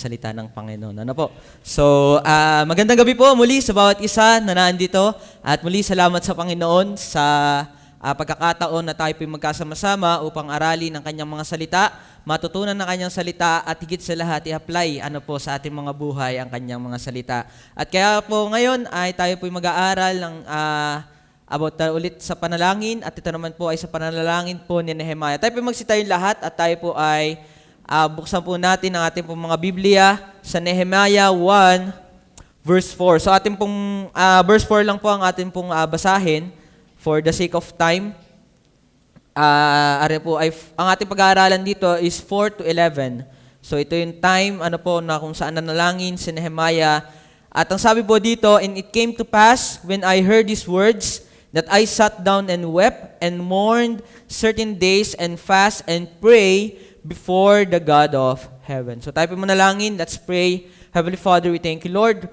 salita ng Panginoon. Ano po? So, magandang gabi po muli sa bawat isa na nandito. At muli salamat sa Panginoon sa pagkakataon na tayo po magkasama-sama upang aralin ang kanyang mga salita, matutunan ng kanyang salita at higit sa lahat i-apply sa ating mga buhay ang kanyang mga salita. At kaya po ngayon ay tayo po mag-aaral ng about ulit sa panalangin at ito naman po ay sa panalangin po ni Nehemiah. Tayo po magsitayin lahat at tayo po ay buksan po natin ang ating pong mga Biblia sa Nehemiah 1 verse 4. So ating pong verse 4 lang po ang ating pong basahin for the sake of time. Ang ating pag-aaralan dito is 4 to 11. So ito yung time na kung saan nanalangin si Nehemiah. At ang sabi po dito, "And it came to pass when I heard these words that I sat down and wept and mourned certain days and fast and pray before the God of heaven." So tayo po manalangin. Let's pray. Heavenly Father, we thank you, Lord,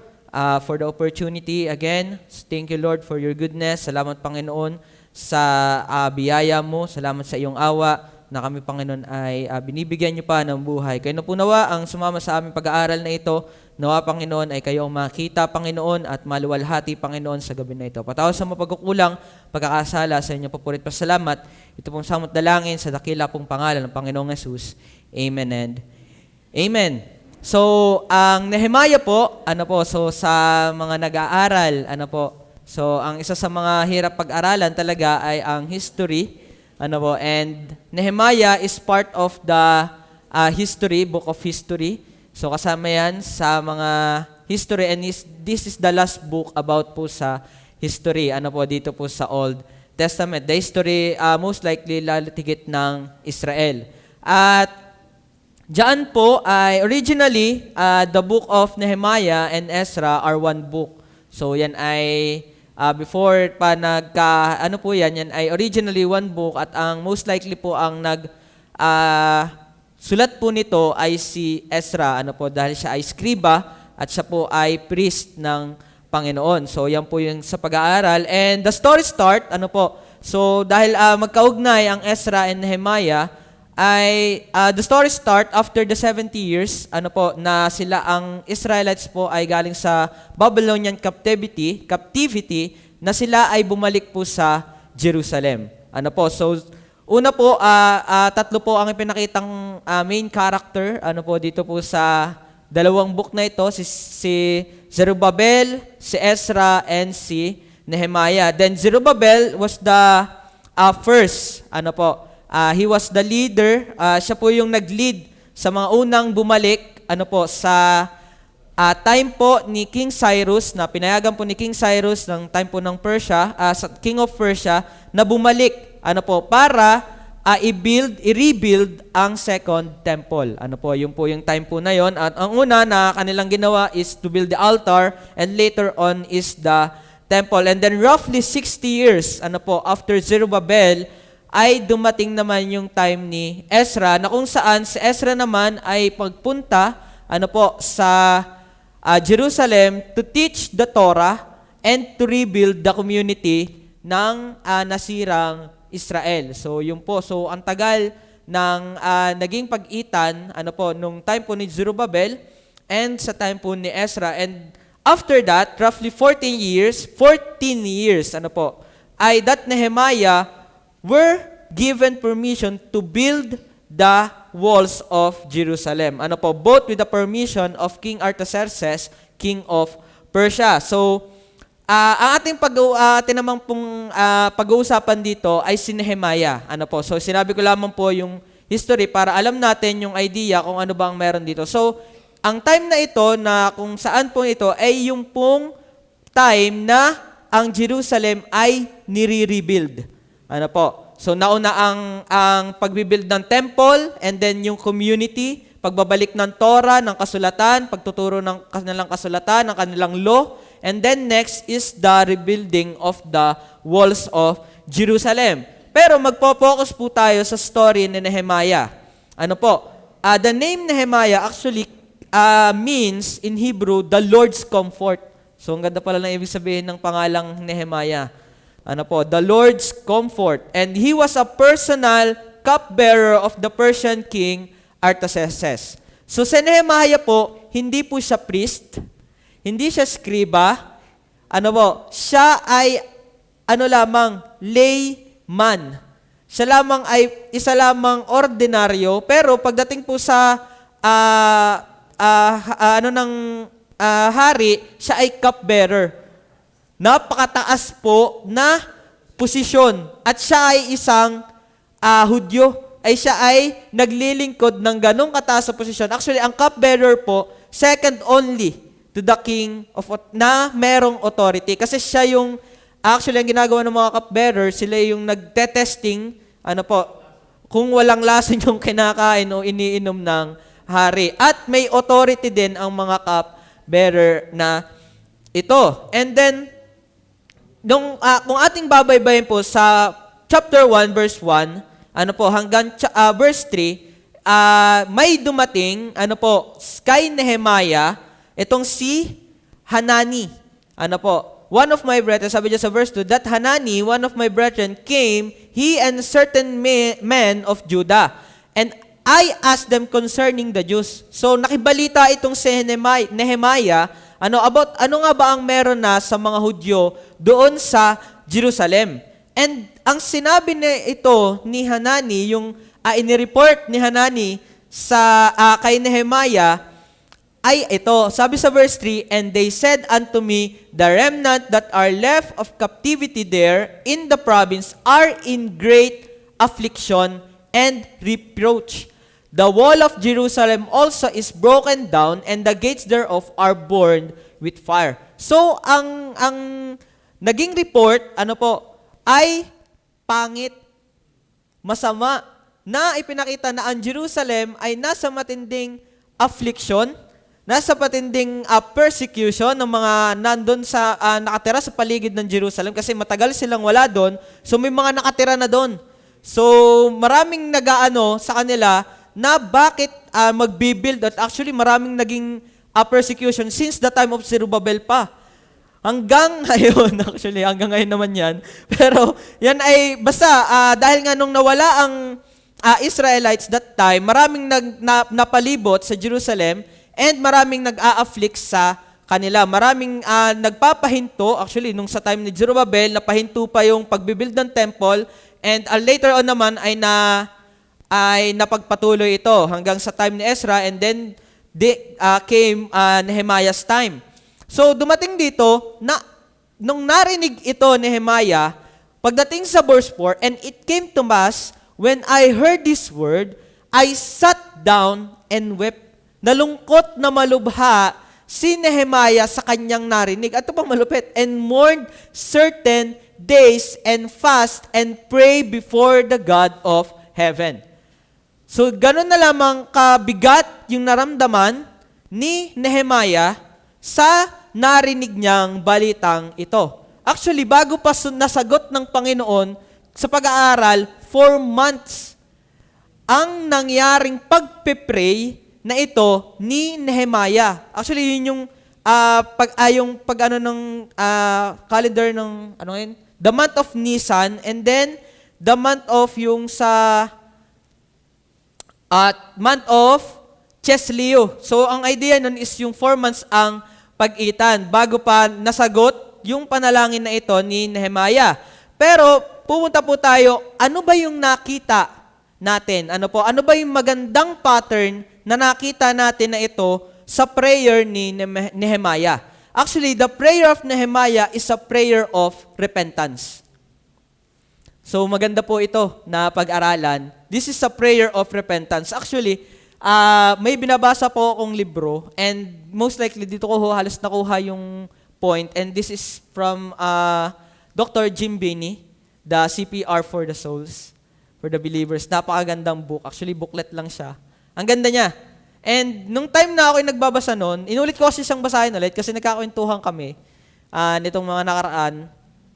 for the opportunity again. Thank you, Lord, for your goodness. Salamat, Panginoon, sa biyaya mo. Salamat sa iyong awa na kami, Panginoon, ay binibigyan niyo pa ng buhay. Kayo na po nawa ang sumama sa aming pag-aaral na ito. Nawa, Panginoon, ay kayo ang makita, Panginoon, at maluwalhati, Panginoon, sa gabi na ito. Patawas sa mapagkukulang, pagkakasala sa inyong papurit pasalamat. Ito pong samot dalangin sa dakila pong pangalan ng Panginoong Yesus. Amen and Amen. So, ang Nehemiah po, so sa mga nag-aaral, so ang isa sa mga hirap pag-aralan talaga ay ang history, and Nehemiah is part of the book of history. So kasama yan sa mga history, and this is the last book about po sa history, dito po sa Old Testament. The history most likely lalatigit ng Israel. At diyan po ay originally the book of Nehemiah and Ezra are one book. So yan ay before pa yan ay originally one book, at ang most likely po ang sulat po nito ay si Ezra, dahil siya ay scriba at siya po ay priest ng Panginoon. So yan po yung sa pag-aaral. And the story start, so dahil magkaugnay ang Ezra and Nehemiah, ay the story start after the 70 years, na sila ang Israelites po ay galing sa Babylonian captivity, na sila ay bumalik po sa Jerusalem. So una po, tatlo po ang ipinakitang main character, dito po sa dalawang book na ito, si Zerubbabel, si Ezra, and si Nehemiah. Then Zerubbabel was the first, he was the leader, siya po yung nag-lead sa mga unang bumalik, sa time po ni King Cyrus, na pinayagan po ni King Cyrus ng time po ng Persia, King of Persia, na bumalik, para i-rebuild ang second temple. Yung po yung time po na yon. At ang una na kanilang ginawa is to build the altar, and later on is the temple. And then roughly 60 years, after Zerubbabel, ay dumating naman yung time ni Ezra, na kung saan si Ezra naman ay pagpunta, sa Jerusalem to teach the Torah and to rebuild the community ng nasirang Israel. So yun po. So ang tagal ng naging pag-itan nung time po ni Zerubbabel and sa time po ni Ezra. And after that, roughly 14 years, ay that Nehemiah were given permission to build the walls of Jerusalem. Both with the permission of King Artaxerxes, king of Persia. So ang ating pag-uusapan dito ay si Nehemiah. So sinabi ko lamang po yung history para alam natin yung idea kung ano ba ang meron dito. So ang time na ito na kung saan po ito ay yung pong time na ang Jerusalem ay nire-rebuild. So nauna ang pagbibuild ng temple, and then yung community, pagbabalik ng Torah, ng kasulatan, pagtuturo ng kanilang kasulatan, ng kanilang law. And then next is the rebuilding of the walls of Jerusalem. Pero magpo-focus po tayo sa story ni Nehemiah. The name Nehemiah actually means in Hebrew, the Lord's comfort. So ang ganda pala ng ibig sabihin ng pangalang Nehemiah. The Lord's comfort. And he was a personal cupbearer of the Persian king Artaxerxes. So si Nehemiah po hindi po siya priest, hindi siya scriba, ano po, siya ay lamang layman. Siya lamang ay isa lamang ordinaryo, pero pagdating po sa hari, siya ay cupbearer. Napakataas po na posisyon. At siya ay isang Hudyo. Siya ay naglilingkod ng ganong kataas na posisyon. Actually, ang cupbearer po, second only to the king na merong authority. Kasi siya yung, actually, ang ginagawa ng mga cupbearer, sila yung nagte-testing, kung walang lason yung kinakain o iniinom ng hari. At may authority din ang mga cupbearer na ito. And then, kung ating babaybayin po sa chapter 1, verse 1, hanggang verse 3, may dumating, kay Nehemiah, itong si Hanani. One of my brethren, sabi niya sa verse 2, that Hanani, one of my brethren, came, he and certain men of Judah, and I asked them concerning the Jews. So, nakibalita itong si Nehemiah, about ano nga ba ang meron na sa mga Hudyo doon sa Jerusalem. And ang sinabi ni Hanani, yung inireport ni Hanani sa kay Nehemiah, ay ito. Sabi sa verse 3, and they said unto me, the remnant that are left of captivity there in the province are in great affliction and reproach. The wall of Jerusalem also is broken down, and the gates thereof are burned with fire. So, ang naging report, ay pangit, masama, na ipinakita na ang Jerusalem ay nasa matinding affliction, nasa matinding persecution ng mga nandun sa nakatira sa paligid ng Jerusalem kasi matagal silang wala doon. So may mga nakatira na doon. So maraming nag-aano sa kanila na bakit magbibuild at actually maraming naging persecution since the time of Zerubbabel pa. Hanggang ngayon, actually hanggang ngayon naman yan. Pero yan ay basta dahil nga nung nawala ang Israelites that time, maraming napalibot sa Jerusalem. And maraming nag-a-afflict sa kanila. Maraming nagpapahinto. Actually, nung sa time ni Zerubbabel, napahinto pa yung pagbibuild ng temple. And later on naman ay napagpatuloy ito hanggang sa time ni Ezra. And then came Nehemiah's time. So dumating dito, nung narinig ito Nehemiah, pagdating sa verse 4, and it came to pass, when I heard this word, I sat down and wept. Nalungkot na malubha si Nehemiah sa kanyang narinig. At ito pang malupit. And mourned certain days and fast and pray before the God of heaven. So, ganun na lamang kabigat yung naramdaman ni Nehemiah sa narinig niyang balitang ito. Actually, bago pa nasagot ng Panginoon sa pag-aaral, 4 months ang nangyaring pagpe-pray na ito ni Nehemiah. Actually, yun yung calendar ng the month of Nisan, and then the month of yung sa month of Chesleu. So ang idea nun is yung 4 months ang pag-itan bago pa nasagot yung panalangin na ito ni Nehemiah. Pero pumunta po tayo, ano ba yung nakita natin? Ano ba yung magandang pattern na nakita natin na ito sa prayer ni Nehemiah? Actually, the prayer of Nehemiah is a prayer of repentance. So maganda po ito na pag-aralan. This is a prayer of repentance. Actually, may binabasa po akong libro, and most likely dito ko halos nakuha yung point, and this is from Dr. Jim Binney, The CPR for the Souls, for the Believers. Napakagandang book. Actually, booklet lang siya. Ang ganda niya. And nung time na ako yung nagbabasa nun, inulit ko kasi siyang basahin ulit kasi nagkakwentuhan kami nitong mga nakaraan.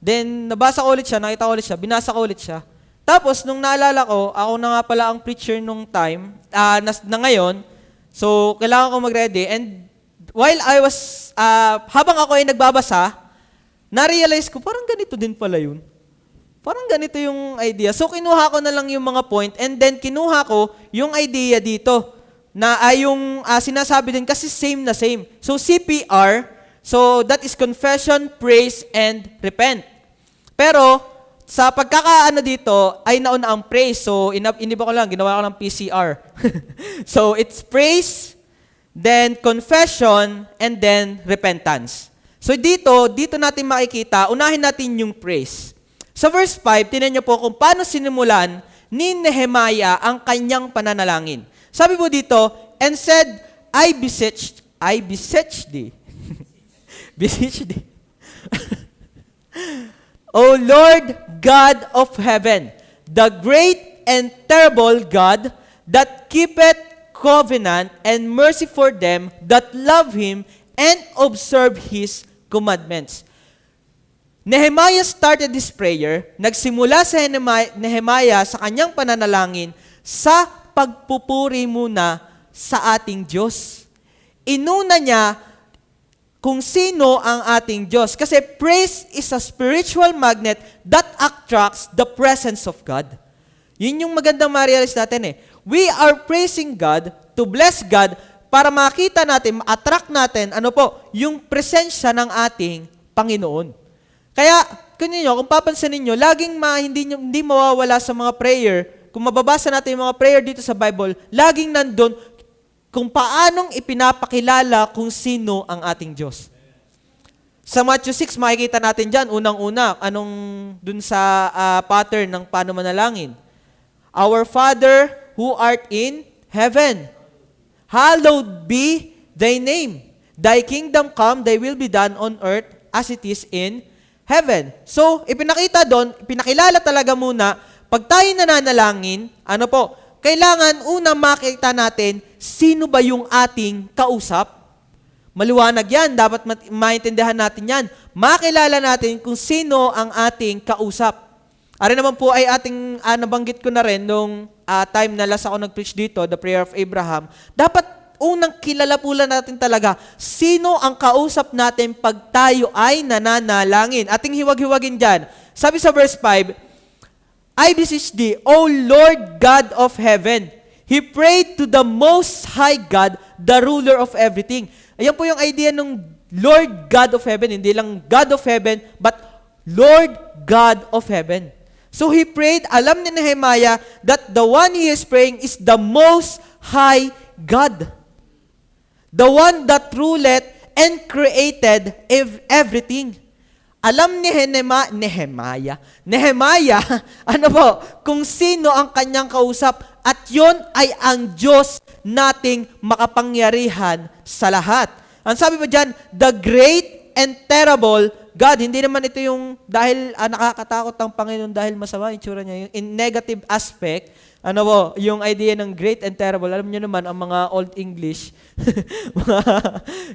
Then, nabasa ko ulit siya, nakita ko ulit siya, binasa ko ulit siya. Tapos, nung naalala ko, ako na nga pala ang preacher nung time, na ngayon, so, kailangan ko mag-ready. And while I was, habang ako ay nagbabasa, na-realize ko, parang ganito din pala yun. Parang ganito yung idea. So, kinuha ko na lang yung mga point, and then kinuha ko yung idea dito. na ay yung sinasabi din kasi same na same. So CPR, so that is confession, praise, and repent. Pero sa pagkakaano dito ay nauna ang praise. So iniba ko lang, ginawa ko ng PCR. So it's praise, then confession, and then repentance. So dito natin makikita, unahin natin yung praise. Sa verse 5, tinan niyo po kung paano sinimulan ni Nehemiah ang kanyang pananalangin. Sabi po dito, and said, I beseech thee. Beseech thee. O Lord God of heaven, the great and terrible God that keepeth covenant and mercy for them that love Him and observe His commandments. Nehemiah started this prayer, nagsimula sa Nehemiah sa kanyang pananalangin sa pagpupuri muna sa ating Diyos. Inuna niya kung sino ang ating Diyos. Kasi praise is a spiritual magnet that attracts the presence of God. Yun yung magandang ma-realize natin eh. We are praising God to bless God para makita natin, ma-attract natin, yung presensya ng ating Panginoon. Kaya, kung papansinin nyo, laging hindi mawawala sa mga prayer, kung mababasa natin yung mga prayer dito sa Bible, laging nandun kung paanong ipinapakilala kung sino ang ating Diyos. Sa Matthew 6, makikita natin dyan, unang-una, dun sa pattern ng paano manalangin. Our Father who art in heaven, hallowed be thy name. Thy kingdom come, thy will be done on earth as it is in heaven. So, pinakilala talaga muna, pag tayo nananalangin, kailangan unang makita natin, sino ba yung ating kausap? Maliwanag yan, dapat maintindihan natin yan. Makilala natin kung sino ang ating kausap. Ari naman po ay ating, nabanggit ko na rin nung time na last ako nag-preach dito, the prayer of Abraham. Dapat unang kilala po lang natin talaga, sino ang kausap natin pag tayo ay nananalangin. Ating hiwag-hiwagin dyan. Sabi sa verse 5, I beseech thee, O Lord God of heaven. He prayed to the Most High God, the ruler of everything. Ayan po yung idea ng Lord God of heaven. Hindi lang God of heaven, but Lord God of heaven. So he prayed, alam ni Nehemiah that the one he is praying is the Most High God. The one that ruleth and created everything. Alam ni Nehemiah, kung sino ang kanyang kausap, at yon ay ang Diyos nating makapangyarihan sa lahat. Ang sabi mo dyan, the great and terrible God. Hindi naman ito yung dahil nakakatakot ang Panginoon dahil masama yung tsura niya. Yung in negative aspect, yung idea ng great and terrible. Alam niyo naman, ang mga Old English,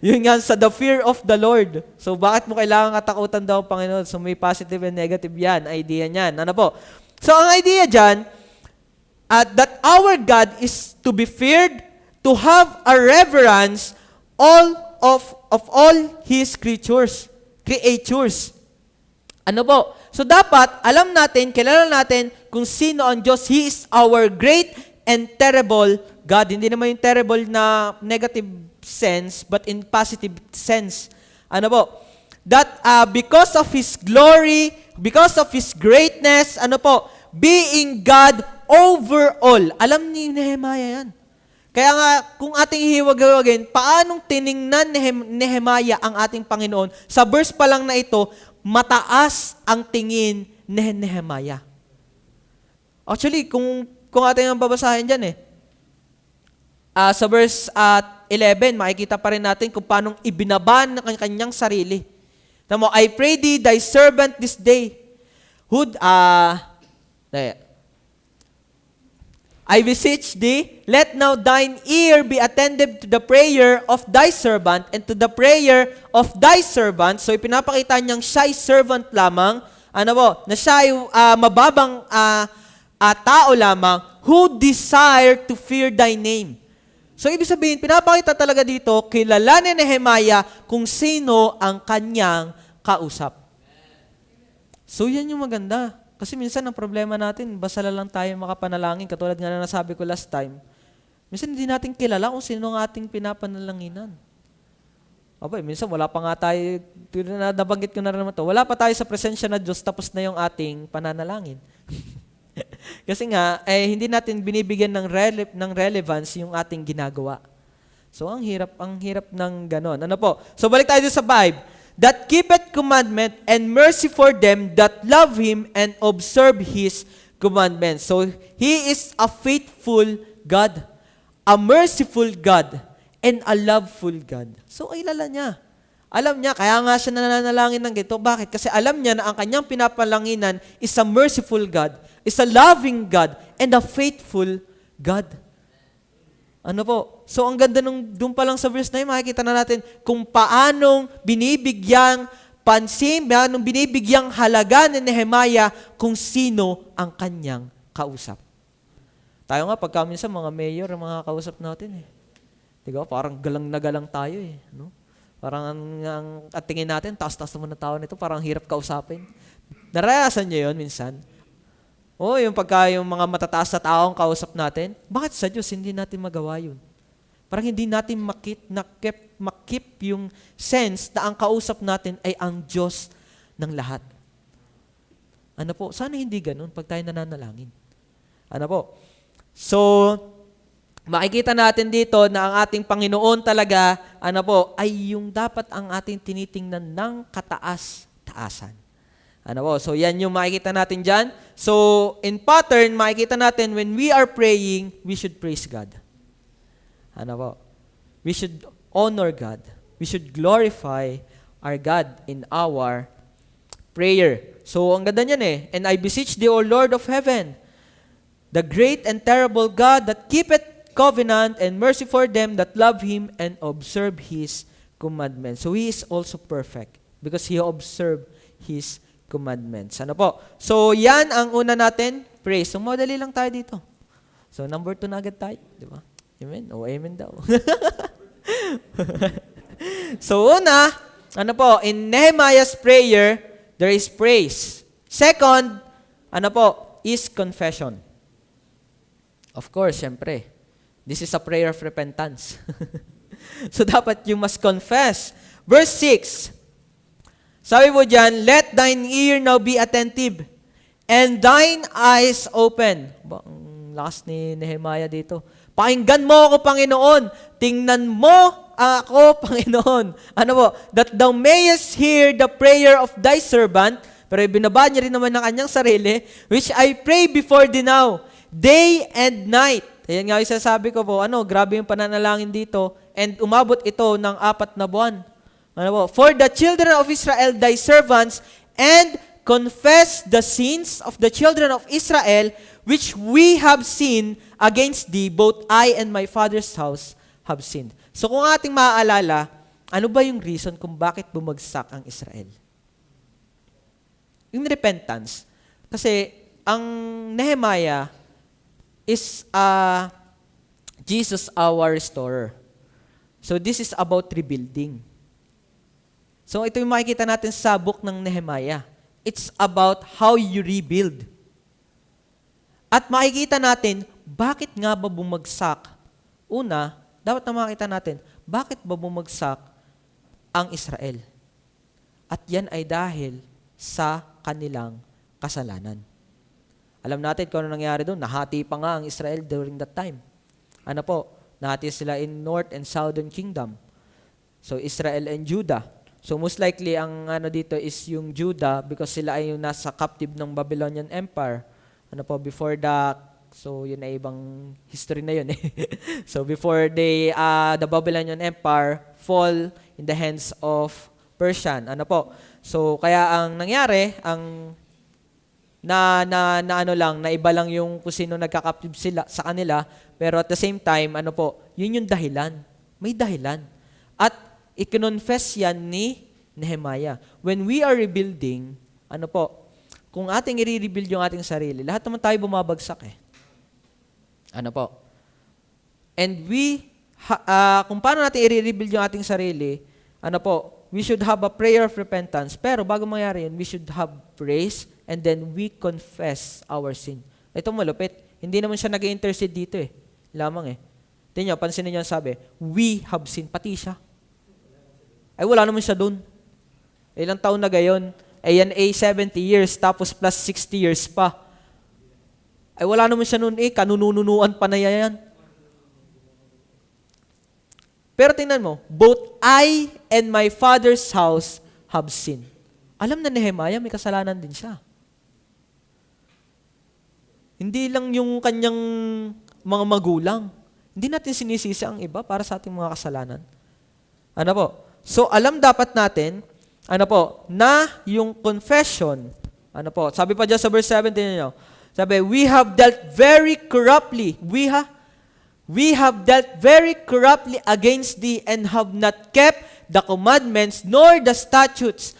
yun nga, sa the fear of the Lord. So, bakit mo kailangan katakutan daw ang Panginoon? So, may positive and negative yan. Idea niyan. So, ang idea dyan, that our God is to be feared, to have a reverence of all His creatures. So dapat, alam natin, kilala natin kung sino ang Diyos. He is our great and terrible God. Hindi naman yung terrible na negative sense, but in positive sense. That because of His glory, because of His greatness, being God over all. Alam ni Nehemiah yan. Kaya nga, kung ating hiwag-hiwagin, paanong tiningnan ni Nehemiah ang ating Panginoon? Sa verse pa lang na ito, mataas ang tingin ni Nehemiah. Actually, kung ating ang babasahin dyan sa verse 11, makikita pa rin natin kung paanong ibinaba ng kanyang sarili. Tama mo, I pray thee, thy servant this day, I beseech thee, let now thine ear be attentive to the prayer of thy servant and to the prayer of thy servant. So, ipinapakita niyang siya ay servant lamang, na siya ay mababang tao lamang who desire to fear thy name. So, ibig sabihin, pinapakita talaga dito, kilala ni Nehemiah kung sino ang kanyang kausap. So, yan yung maganda. Kasi minsan ang problema natin, basta lang tayo makapanalangin, katulad nga na nasabi ko last time, Minsan hindi natin kilala kung sino ang ating pinapanalanginan. Abay, minsan wala pa nga tayo, nabanggit ko na rin naman to, wala pa tayo sa presensya na Diyos, tapos na yung ating pananalangin. Kasi nga, hindi natin binibigyan ng relevance yung ating ginagawa. So, ang hirap ng ganon. Ano po? So, balik tayo sa Bible. That keepeth commandment and mercy for them that love Him and observe His commandments. So, He is a faithful God, a merciful God, and a loveful God. So, kilala niya. Alam niya, kaya nga siya nananalangin ng ganito. Bakit? Kasi alam niya na ang kanyang pinapalanginan is a merciful God, is a loving God, and a faithful God. Ano po? So, ang ganda doon pa lang sa verse na yun, makikita na natin kung paanong binibigyang pansin, paanong binibigyang halaga ni Nehemiah kung sino ang kanyang kausap. Tayo nga, pagka minsan mga mayor, mga kausap natin eh. Diba? Parang galang na galang tayo eh. No? Parang at tingin natin, taas-taas naman na tao nito, parang hirap kausapin. Narayasan niyo yun minsan? Yung pagka yung mga matataas na taong kausap natin, bakit sa Diyos hindi natin magawa yun? Parang hindi natin makip yung sense na ang kausap natin ay ang Diyos ng lahat. Ano po? Sana hindi ganun pag tayo nananalangin. Ano po? So, makikita natin dito na ang ating Panginoon talaga, ay yung dapat ang ating tinitingnan ng kataas-taasan. Ano po? So, yan yung makikita natin dyan. So, in pattern, makikita natin when we are praying, we should praise God. Ano po? We should honor God. We should glorify our God in our prayer. So, ang ganda niyan eh. And I beseech thee, O Lord of heaven, the great and terrible God that keepeth covenant and mercy for them that love Him and observe His commandments. So, He is also perfect because He observed His commandments. Ano po? So, yan ang una natin, praise. So, madali lang tayo dito. So, number 2 na agad tayo. Di ba? Amen? Amen daw. So, una, in Nehemiah's prayer, there is praise. Second, is confession. Of course, syempre. This is a prayer of repentance. So, dapat you must confess. Verse 6, sabi mo dyan, let thine ear now be attentive, and thine eyes open. Ang lakas ni Nehemiah dito. Pakinggan mo ako, Panginoon. Tingnan mo ako, Panginoon. That thou mayest hear the prayer of thy servant, pero binaba niya rin naman ng kanyang sarili, which I pray before thee now, day and night. Ayan nga yung sasabi ko po, grabe yung pananalangin dito, and umabot ito ng 4 na buwan. For the children of Israel, thy servants, and confess the sins of the children of Israel, which we have sinned against thee, both I and my father's house have sinned. So kung ating maaalala, ano ba yung reason kung bakit bumagsak ang Israel? Yung repentance. Kasi ang Nehemiah is Jesus our restorer. So this is about rebuilding. So ito yung makikita natin sa book ng Nehemiah. It's about how you rebuild. At makikita natin, bakit nga ba bumagsak? Una, dapat na makita natin, bakit ba bumagsak ang Israel? At yan ay dahil sa kanilang kasalanan. Alam natin kung ano nangyari doon. Nahati pa nga ang Israel during that time. Nahati sila in North and Southern Kingdom. So, Israel and Judah. So, most likely, ang dito is yung Judah because sila ay yung nasa captive ng Babylonian Empire. Before so yun ay ibang history na yun eh. So, before the Babylonian Empire fall in the hands of Persian. So, kaya ang nangyari, na iba lang yung kung sino nagka-captive sila sa kanila, pero at the same time, yun yung dahilan. May dahilan. At i-confess yan ni Nehemiah. When we are rebuilding, kung ating i-rebuild yung ating sarili, lahat naman tayo bumabagsak eh. And kung paano natin i-rebuild yung ating sarili, we should have a prayer of repentance. Pero bago mangyari yun, we should have praise and then we confess our sin. Ito malupit. Hindi naman siya nag-intercede dito eh. Lamang eh. Tingnan nyo, pansinin nyo ang sabi, we have sinned. Pati siya. Ay, wala naman siya dun. Ilang taon na gayon? Ay, yan 70 years, tapos plus 60 years pa. Ay, wala naman siya nun kanununuan pa na yan. Pero tingnan mo, both I and my father's house have sinned. Alam na Nehemiah, may kasalanan din siya. Hindi lang yung kanyang mga magulang. Hindi natin sinisisi ang iba para sa ating mga kasalanan. Ano po? So, alam dapat natin, na yung confession, sabi pa dyan sa verse 17 niyo, sabi, we have dealt very corruptly. We have dealt very corruptly against thee and have not kept the commandments, nor the statutes,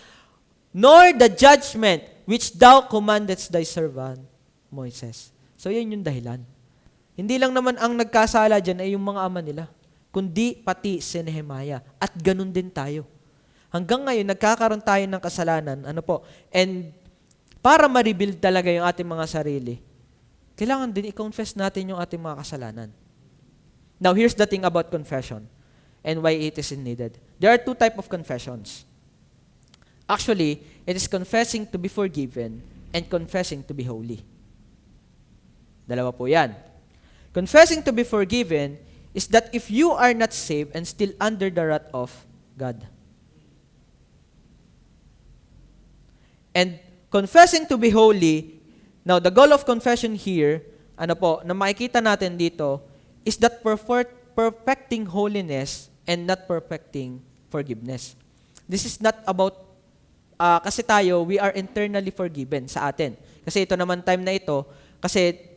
nor the judgment which thou commandest thy servant, Moises. So, yan yung dahilan. Hindi lang naman ang nagkasala dyan ay yung mga ama nila, kundi pati si Nehemiah. At ganun din tayo. Hanggang ngayon, nagkakaroon tayo ng kasalanan. And para ma-rebuild talaga yung ating mga sarili, kailangan din i-confess natin yung ating mga kasalanan. Now, here's the thing about confession and why it is needed. There are two types of confessions. Actually, it is confessing to be forgiven and confessing to be holy. Dalawa po yan. Confessing to be forgiven is that if you are not saved and still under the wrath of God. And confessing to be holy, now the goal of confession here, na makikita natin dito, is that perfecting holiness and not perfecting forgiveness. This is not about, kasi tayo, we are internally forgiven sa atin. Kasi ito naman time na ito, kasi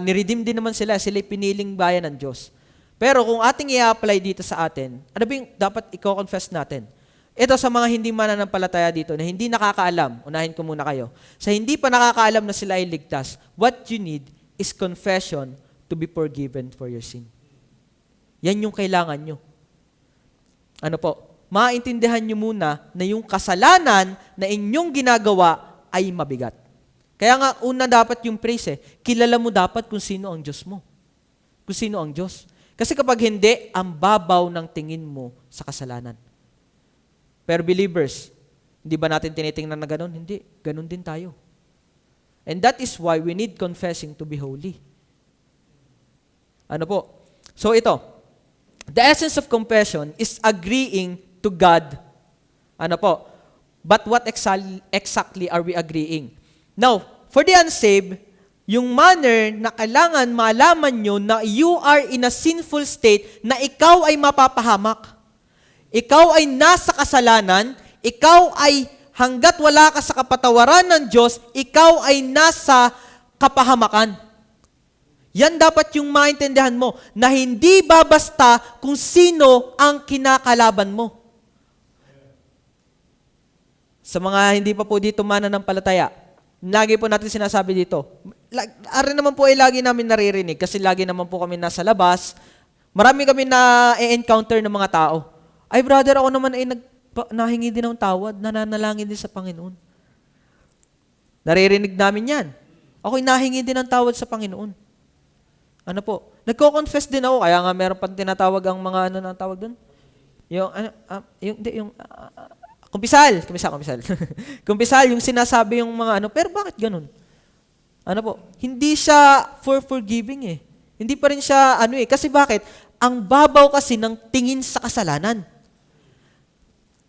niredeem din naman sila'y piniling bayan ng Diyos. Pero kung ating i-apply dito sa atin, ano ba yung dapat i-confess natin? Ito sa mga hindi mananampalataya dito na hindi nakakaalam, unahin ko muna kayo. Sa hindi pa nakakaalam na sila ay ligtas, what you need is confession to be forgiven for your sin. Yan yung kailangan nyo. Maintindihan nyo muna na yung kasalanan na inyong ginagawa ay mabigat. Kaya nga, una dapat yung praise kilala mo dapat kung sino ang Diyos mo. Kung sino ang Diyos. Kasi kapag hindi, ang babaw ng tingin mo sa kasalanan. Pero believers, hindi ba natin tinitingnan na ganun? Hindi. Ganun din tayo. And that is why we need confessing to be holy. So ito, the essence of confession is agreeing to God. But what exactly are we agreeing? Now, for the unsaved, yung manner na kailangan malaman nyo na you are in a sinful state na ikaw ay mapapahamak. Ikaw ay nasa kasalanan, ikaw ay hanggat wala ka sa kapatawaran ng Diyos, ikaw ay nasa kapahamakan. Yan dapat yung maintindihan mo, na hindi babasta kung sino ang kinakalaban mo. Sa mga hindi pa po dito mananampalataya, lagi po natin sinasabi dito. Ari naman po ay lagi namin naririnig kasi lagi naman po kami nasa labas. Marami kami na encounter ng mga tao. Ay brother, ako naman ay nahingi din ng tawad, nananalangin din sa Panginoon. Naririnig namin yan. Ako'y nahingi din ng tawad sa Panginoon. Nagko-confess din ako, kaya nga meron pang tinatawag ang mga na tawag doon? Kumpisal. Kumpisal, yung sinasabi yung mga pero bakit ganun? Hindi siya for forgiving Hindi pa rin siya kasi bakit? Ang babaw kasi ng tingin sa kasalanan.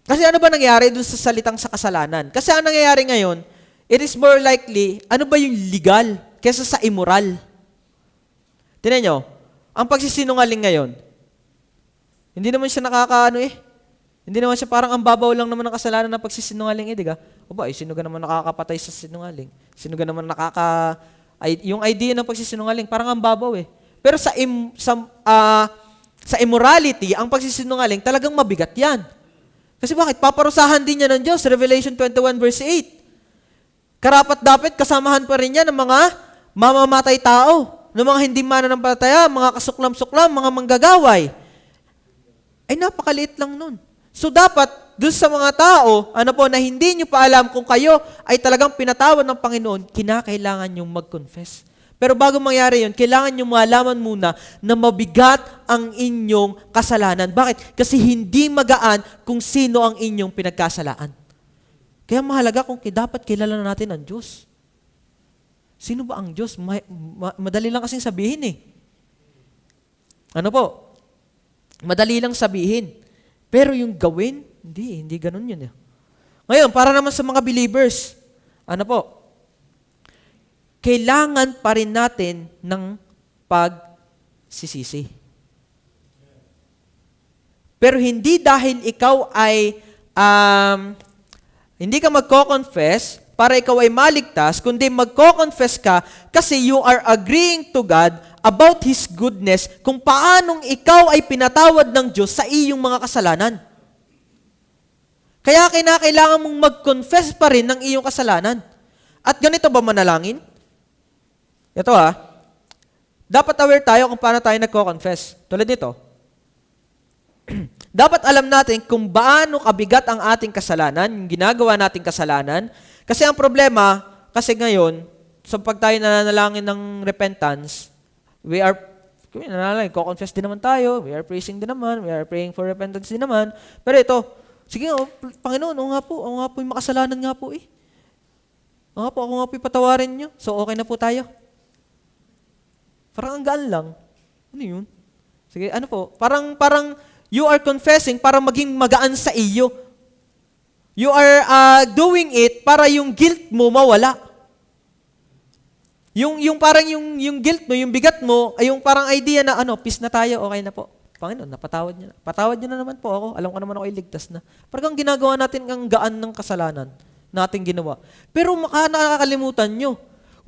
Kasi ano ba nangyayari dun sa salitang sa kasalanan? Kasi ang nangyayari ngayon, it is more likely, ano ba yung legal kesa sa immoral? Tingnan nyo, ang pagsisinungaling ngayon, hindi naman siya Hindi naman siya parang ang babaw lang naman ng kasalanan ng pagsisinungaling di ba? Sino ka naman nakakapatay sa sinungaling? Sino ka naman yung idea ng pagsisinungaling, parang ang babaw Pero sa immorality, ang pagsisinungaling, talagang mabigat yan. Kasi bakit? Paparusahan din niya ng Diyos. Revelation 21 verse 8. Karapat-dapat, kasamahan pa rin niya ng mga mamamatay tao, ng mga hindi mananampalataya, mga kasuklam-suklam, mga manggagaway. Ay napakaliit lang nun. So dapat, doon sa mga tao, na hindi nyo pa alam kung kayo ay talagang pinatawad ng Panginoon, kinakailangan nyong mag-confess. Pero bago mangyari yun, kailangan nyo malaman muna na mabigat ang inyong kasalanan. Bakit? Kasi hindi magaan kung sino ang inyong pinagkasalaan. Kaya mahalaga kung dapat kilala natin ang Diyos. Sino ba ang Diyos? Madali lang kasing sabihin eh. Ano po? Madali lang sabihin. Pero yung gawin, hindi ganun yun eh. Ngayon, para naman sa mga believers, ano po? Kailangan pa rin natin ng pagsisisi. Pero hindi dahil ikaw ay hindi ka magko-confess para ikaw ay maligtas, kundi magko-confess ka kasi you are agreeing to God about His goodness kung paanong ikaw ay pinatawad ng Diyos sa iyong mga kasalanan. Kaya kailangan mong mag-confess pa rin ng iyong kasalanan. At ganito ba manalangin? Ito dapat aware tayo kung paano tayo nagko-confess. Tulad nito. Dapat alam natin kung paano kabigat ang ating kasalanan, yung ginagawa nating kasalanan. Kasi ang problema, kasi ngayon, sa pag tayo nananalangin ng repentance, ko-confess din naman tayo, we are praising din naman, we are praying for repentance din naman. Pero ito, sige Panginoon, ako nga po yung makasalanan nga po eh. Ako nga po yung patawarin nyo. So okay na po tayo. Parang ang gaan lang. Ano yun? Sige, ano po? Parang you are confessing para maging magaan sa iyo. You are doing it para yung guilt mo mawala. Yung parang yung guilt mo, yung bigat mo, ay yung parang idea na peace na tayo, okay na po. Panginoon, napatawad niyo na. Patawad niyo na naman po ako. Alam ko naman ako iligtas na. Parang ginagawa natin ang gaan ng kasalanan nating ginawa. Pero nakakalimutan nyo.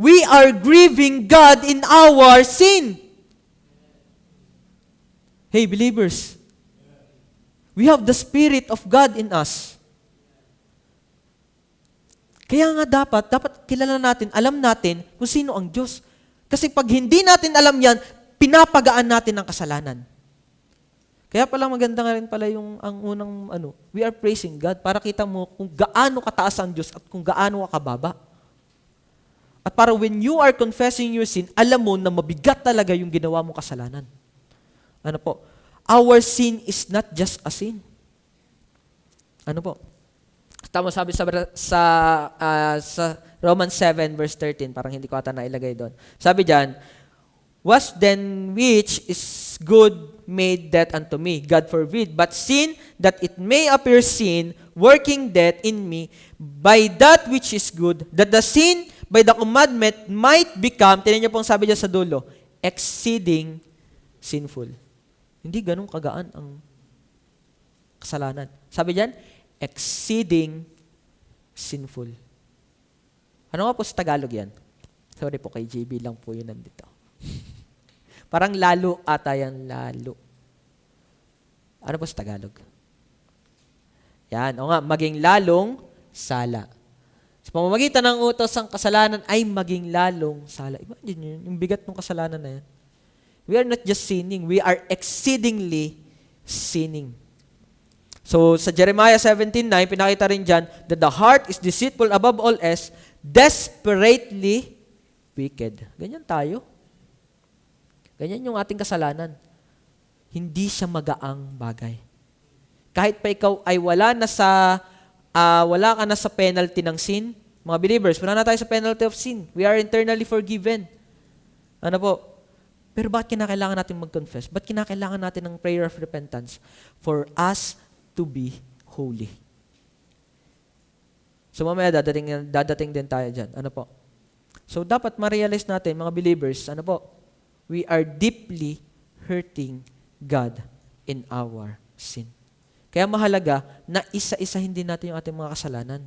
We are grieving God in our sin. Hey, believers. We have the Spirit of God in us. Kaya nga dapat kilala natin, alam natin kung sino ang Diyos. Kasi pag hindi natin alam yan, pinapagaan natin ang kasalanan. Kaya pala maganda nga rin pala ang unang we are praising God para kita mo kung gaano kataas ang Diyos at kung gaano kababa. At para when you are confessing your sin, alam mo na mabigat talaga yung ginawa mong kasalanan. Ano po? Our sin is not just a sin. Ano po? Tama sabi sa Romans 7 verse 13, parang hindi ko ata nailagay doon. Sabi diyan, was then which is good made death unto me? God forbid. But sin, that it may appear sin, working death in me, by that which is good, that the sin by the commandment might become, tinan niyo pong sabi diyan sa dulo, exceeding sinful. Hindi ganun kagaan ang kasalanan. Sabi diyan, exceeding sinful. Ano nga po sa Tagalog yan? Sorry po, kay JB lang po yun nandito. Parang lalo ata yan, lalo. Ano po sa Tagalog? Yan, o nga, maging lalong sala. Sa pamamagitan ng utos ang kasalanan ay maging lalong sala. Imagine yun, yung bigat ng kasalanan na yan. We are not just sinning, we are exceedingly sinning. So, sa Jeremiah 17:9, pinakita rin dyan that the heart is deceitful above all else, desperately wicked. Ganyan tayo. Ganyan yung ating kasalanan. Hindi siya magaang bagay. Kahit pa ikaw ay wala ka na sa penalty ng sin, mga believers, wala na tayo sa penalty of sin. We are eternally forgiven. Ano po? Pero bakit kinakailangan natin mag-confess? Bakit kinakailangan natin ng prayer of repentance? For us to be holy. So mamaya dadating din tayo dyan. Ano po? So dapat ma-realize natin, mga believers, ano po? We are deeply hurting God in our sin. Kaya mahalaga na isa-isahin din natin yung ating mga kasalanan.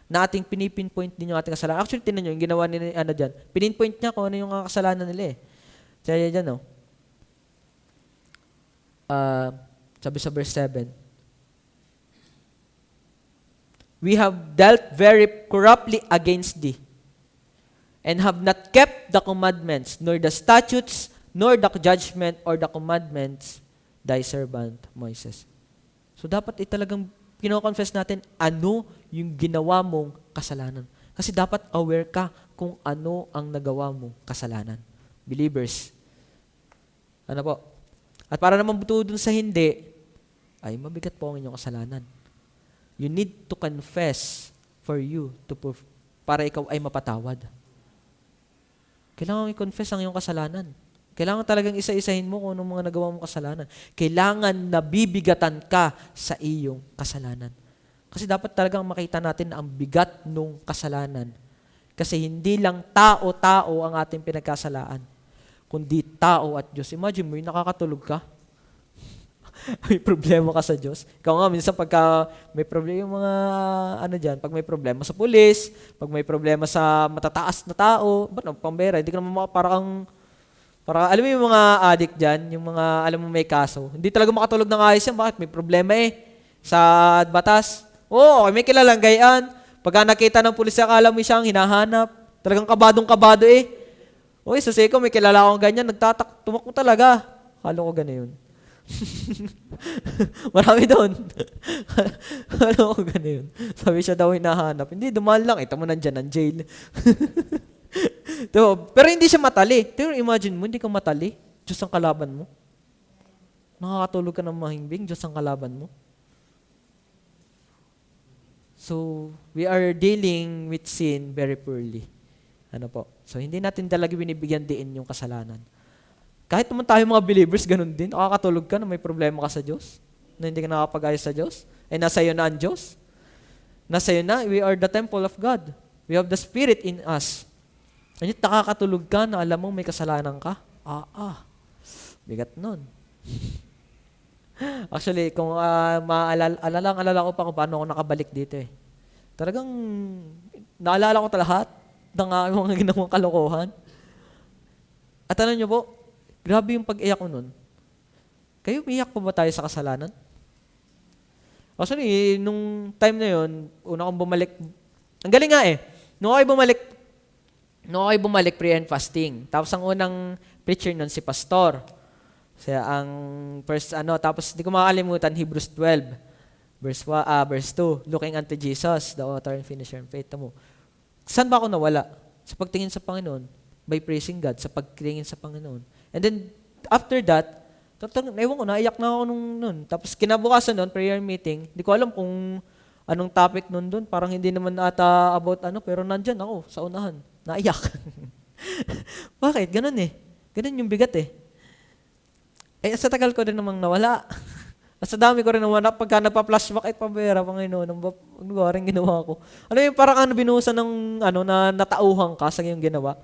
Na ating pinipinpoint din yung ating kasalanan. Actually, tinan nyo, yung ginawa ni dyan. Pininpoint niya kung ano yung kasalanan nila eh. Kaya dyan, no? Sabi sa verse 7, we have dealt very corruptly against thee, and have not kept the commandments, nor the statutes, nor the judgment, or the commandments, thy servant Moises. So dapat talagang kino-confess natin ano yung ginawa mong kasalanan. Kasi dapat aware ka kung ano ang nagawa mo kasalanan. Believers. Ano po? At para naman buto dun sa hindi, ay mabigat po ang inyong kasalanan. You need to confess for you para ikaw ay mapatawad. Kailangan i-confess ang iyong kasalanan. Kailangan talagang isa-isahin mo kung anong mga nagawa mong kasalanan. Kailangan nabibigatan ka sa iyong kasalanan. Kasi dapat talagang makita natin na ang bigat nung kasalanan. Kasi hindi lang tao-tao ang ating pinagkasalaan, kundi tao at Diyos. Imagine mo, yung nakakatulog ka. May problema ka sa Diyos. Ikaw nga, minsan pagka may problema, yung mga pag may problema sa pulis, pag may problema sa matataas na tao, ba't pambera? Hindi ka naman parang alam mo yung mga addict dyan, yung mga, alam mo may kaso, hindi talaga makatulog ng ayos yan. Bakit? May problema sa batas. Oo, may kilalang gayaan. Pagka nakita ng pulis, akala mo siyang hinahanap. Talagang kabadong-kabado Uy, sa seko, may kilala akong ganyan, tumakbo talaga. Akala ko gano'n yun. Marami doon. Akala ko gano'n yun. Sabi siya daw hinahanap. Hindi, dumaan lang. Ito mo nandyan, ng jail. Pero hindi siya matali. Pero imagine mo, hindi ka matali. Diyos ang kalaban mo. Nakakatulog ka ng mahimbing, Diyos ang kalaban mo. So, we are dealing with sin very poorly. Ano po? So, hindi natin talaga binibigyan diin yung kasalanan. Kahit naman tayo mga believers, ganun din. Nakakatulog ka na may problema ka sa Diyos, na hindi ka nakakapag-ayos sa Diyos. Nasa iyo na ang Diyos. Nasa iyo na, we are the temple of God. We have the Spirit in us. And yun, nakakatulog ka na alam mo may kasalanan ka. Bigat nun. Actually, kung alala ko pa kung paano ako nakabalik dito Talagang, naalala ko lahat ng mga ginawang kalokohan. At alam niyo po, grabe yung pag-iyak ko nun. Kayo, umiyak pa ba tayo sa kasalanan? Actually, nung time na yun, una kong bumalik, ang galing nga nung ako'y bumalik prayer and fasting. Tapos ang unang preacher nun si Pastor. Siya ang first tapos di ko makakalimutan Hebrews 12 verse 2, looking unto Jesus, the author and finisher of faith. Tamo. Saan ba ako nawala? Sa pagtingin sa Panginoon, by praising God, sa pagtingin sa Panginoon. And then after that, ewan ko, naiyak na ako nun. Tapos kinabukasan nun, prayer meeting, di ko alam kung anong topic nun dun. Parang hindi naman ata about pero nandyan ako sa unahan. Naiyak. Bakit? Ganun Ganun yung bigat sa tagal ko rin namang nawala. At sa dami ko rin nawala, pagka nagpa-flashback, pabera, Panginoon, ano ba rin ginawa ko? Ano yung parang binuhusan ng, na natauhan ka sa iyong ginawa?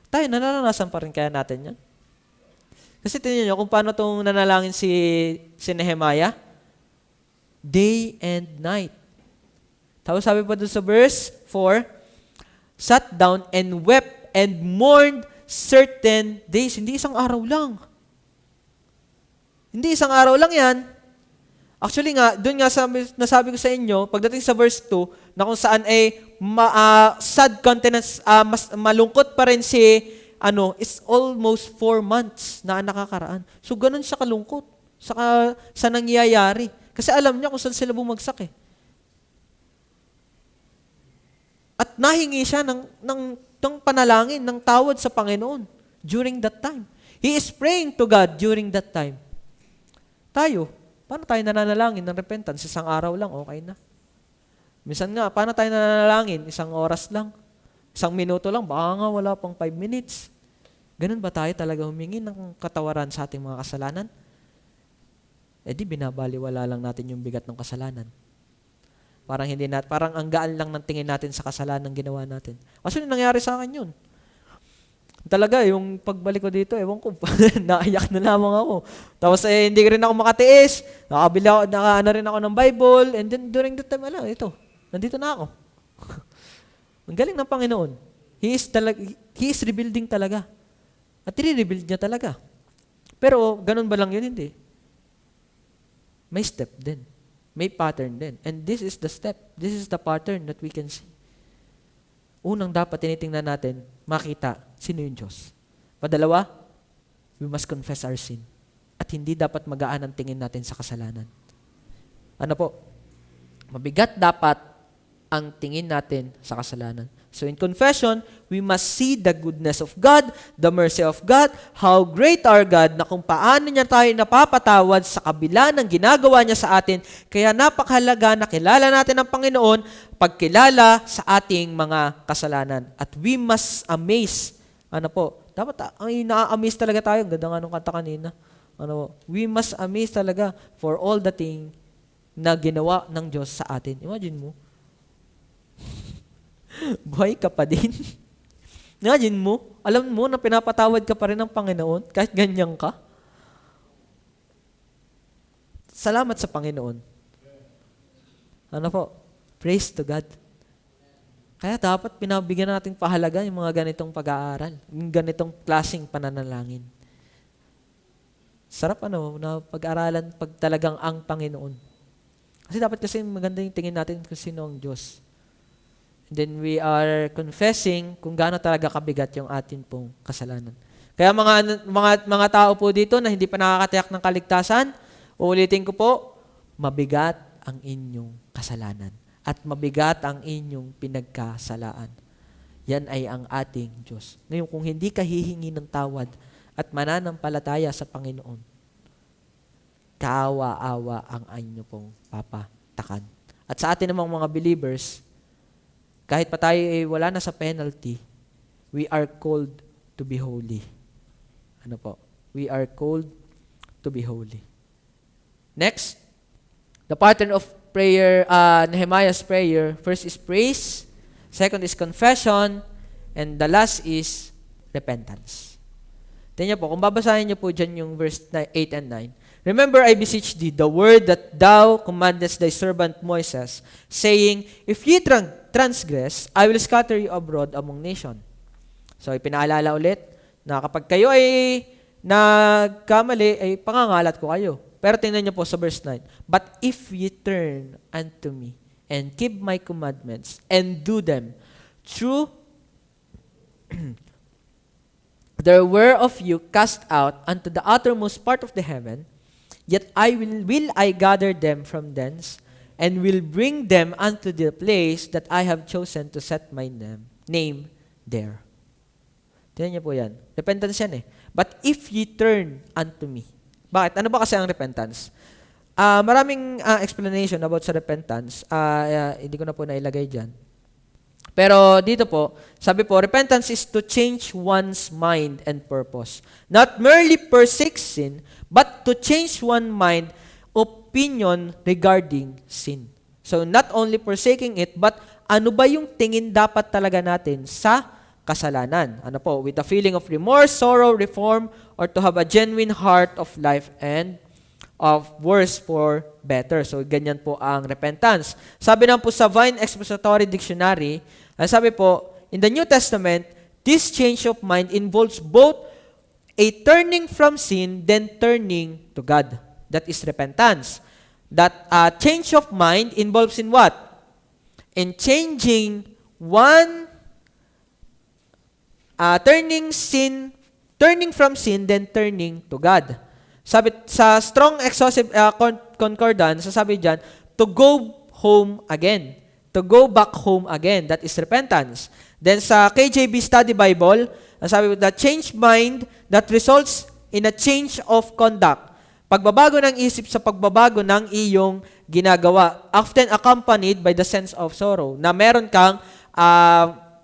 Tayo, nananasan pa rin kaya natin yan? Kasi tingnan nyo, kung paano itong nanalangin si Nehemiah, day and night. Tapos sabi pa doon sa verse 4, sat down and wept and mourned certain days. Hindi isang araw lang. Hindi isang araw lang yan. Actually nga, doon nga nasabi ko sa inyo, pagdating sa verse 2, na kung saan sad countenance, mas malungkot pa rin is almost 4 months na nakakaraan. So, ganun siya kalungkot sa nangyayari. Kasi alam niya kung saan sila bumagsak At nahingi siya ng panalangin, ng tawad sa Panginoon during that time. He is praying to God during that time. Tayo, paano tayo nananalangin ng repentance? Isang araw lang, okay na. Minsan nga, paano tayo nananalangin? Isang oras lang. Isang minuto lang, baka nga wala pang 5 minutes. Ganun ba tayo talaga humingi ng katawaran sa ating mga kasalanan? Di binabaliwala lang natin yung bigat ng kasalanan. Parang ang gaan lang ng tingin natin sa kasalanan ng ginawa natin. Kasi nangyari sa akin yun. Talaga, yung pagbalik ko dito, ewan ko, naiyak na lamang ako. Tapos hindi rin ako makatiis. Nakaano rin ako ng Bible. And then during that time, nandito na ako. Ang galing ng Panginoon. He is rebuilding talaga. At i-rebuild niya talaga. Pero, ganun ba lang yun? Hindi. May step din. May pattern din. And this is the step. This is the pattern that we can see. Unang dapat tinitingnan natin, makita, sino yung Diyos. Padalawa, we must confess our sin. At hindi dapat magaan ang tingin natin sa kasalanan. Ano po? Mabigat dapat ang tingin natin sa kasalanan. So in confession, we must see the goodness of God, the mercy of God, how great our God, na kung paano niya tayo napapatawad sa kabila ng ginagawa niya sa atin. Kaya napakahalaga na kilala natin ang Panginoon pagkilala sa ating mga kasalanan. At we must amaze. Dapat ay na-amaze talaga tayo. Ganda nga nung kanta kanina. We must amaze talaga for all the thing na ginawa ng Diyos sa atin. Imagine mo. Buhay ka pa din. Imagine mo, alam mo na pinapatawad ka pa rin ng Panginoon kahit ganyan ka. Salamat sa Panginoon. Praise to God. Kaya dapat pinabigyan nating pahalaga yung mga ganitong pag-aaral, yung ganitong klaseng pananalangin. Sarap na pag-aralan pag talagang ang Panginoon. Kasi dapat kasi maganda yung tingin natin kung sino ang Diyos. Then we are confessing kung gaano talaga kabigat yung atin pong kasalanan. Kaya mga tao po dito na hindi pa nakakatiyak ng kaligtasan, uulitin ko po, mabigat ang inyong kasalanan at mabigat ang inyong pinagkasalaan. Yan ay ang ating Diyos. Ngayon, kung hindi ka hihingi ng tawad at mananampalataya sa Panginoon, kaawa-awa ang inyo pong papatakan. At sa atin namang mga believers, kahit pa tayo wala na sa penalty, we are called to be holy. We are called to be holy. Next, the pattern of prayer, Nehemiah's prayer, first is praise, second is confession, and the last is repentance. Tingnan po, kung babasahin niyo po dyan yung verse 8 and 9. Remember, I beseech thee, the word that thou commandest thy servant Moses, saying, if ye transgress, I will scatter you abroad among nations. So, ipinaalala ulit na kapag kayo ay nagkamali, ay pangangalat ko kayo. Pero tingnan niyo po sa verse 9. But if ye turn unto me, and keep my commandments, and do them, true, there were of you cast out unto the uttermost part of the heaven, yet will I gather them from thence, and will bring them unto the place that I have chosen to set my name there. Tingnan niyo po yan. Repentance yan eh. But if ye turn unto me. Bakit? Ano ba kasi ang repentance? Maraming explanation about sa repentance. Hindi ko na po nailagay dyan. Pero dito po, sabi po, repentance is to change one's mind and purpose. Not merely forsake sin, but to change one's mind, opinion regarding sin. So, not only forsaking it, but ano ba yung tingin dapat talaga natin sa kasalanan? With a feeling of remorse, sorrow, reform, or to have a genuine heart of life and of worse for better. So, ganyan po ang repentance. Sabi naman po sa Vine Expository Dictionary, sabi po, in the New Testament, this change of mind involves both a turning from sin, then turning to God. That is repentance. That change of mind involves in what? In changing turning from sin, then turning to God. Sabi sa Strong Exhaustive Concordance, sabi diyan, to go home again. To go back home again. That is repentance. Then sa KJV Study Bible, sabi the change mind that results in a change of conduct. Pagbabago ng isip sa pagbabago ng iyong ginagawa, often accompanied by the sense of sorrow, na meron kang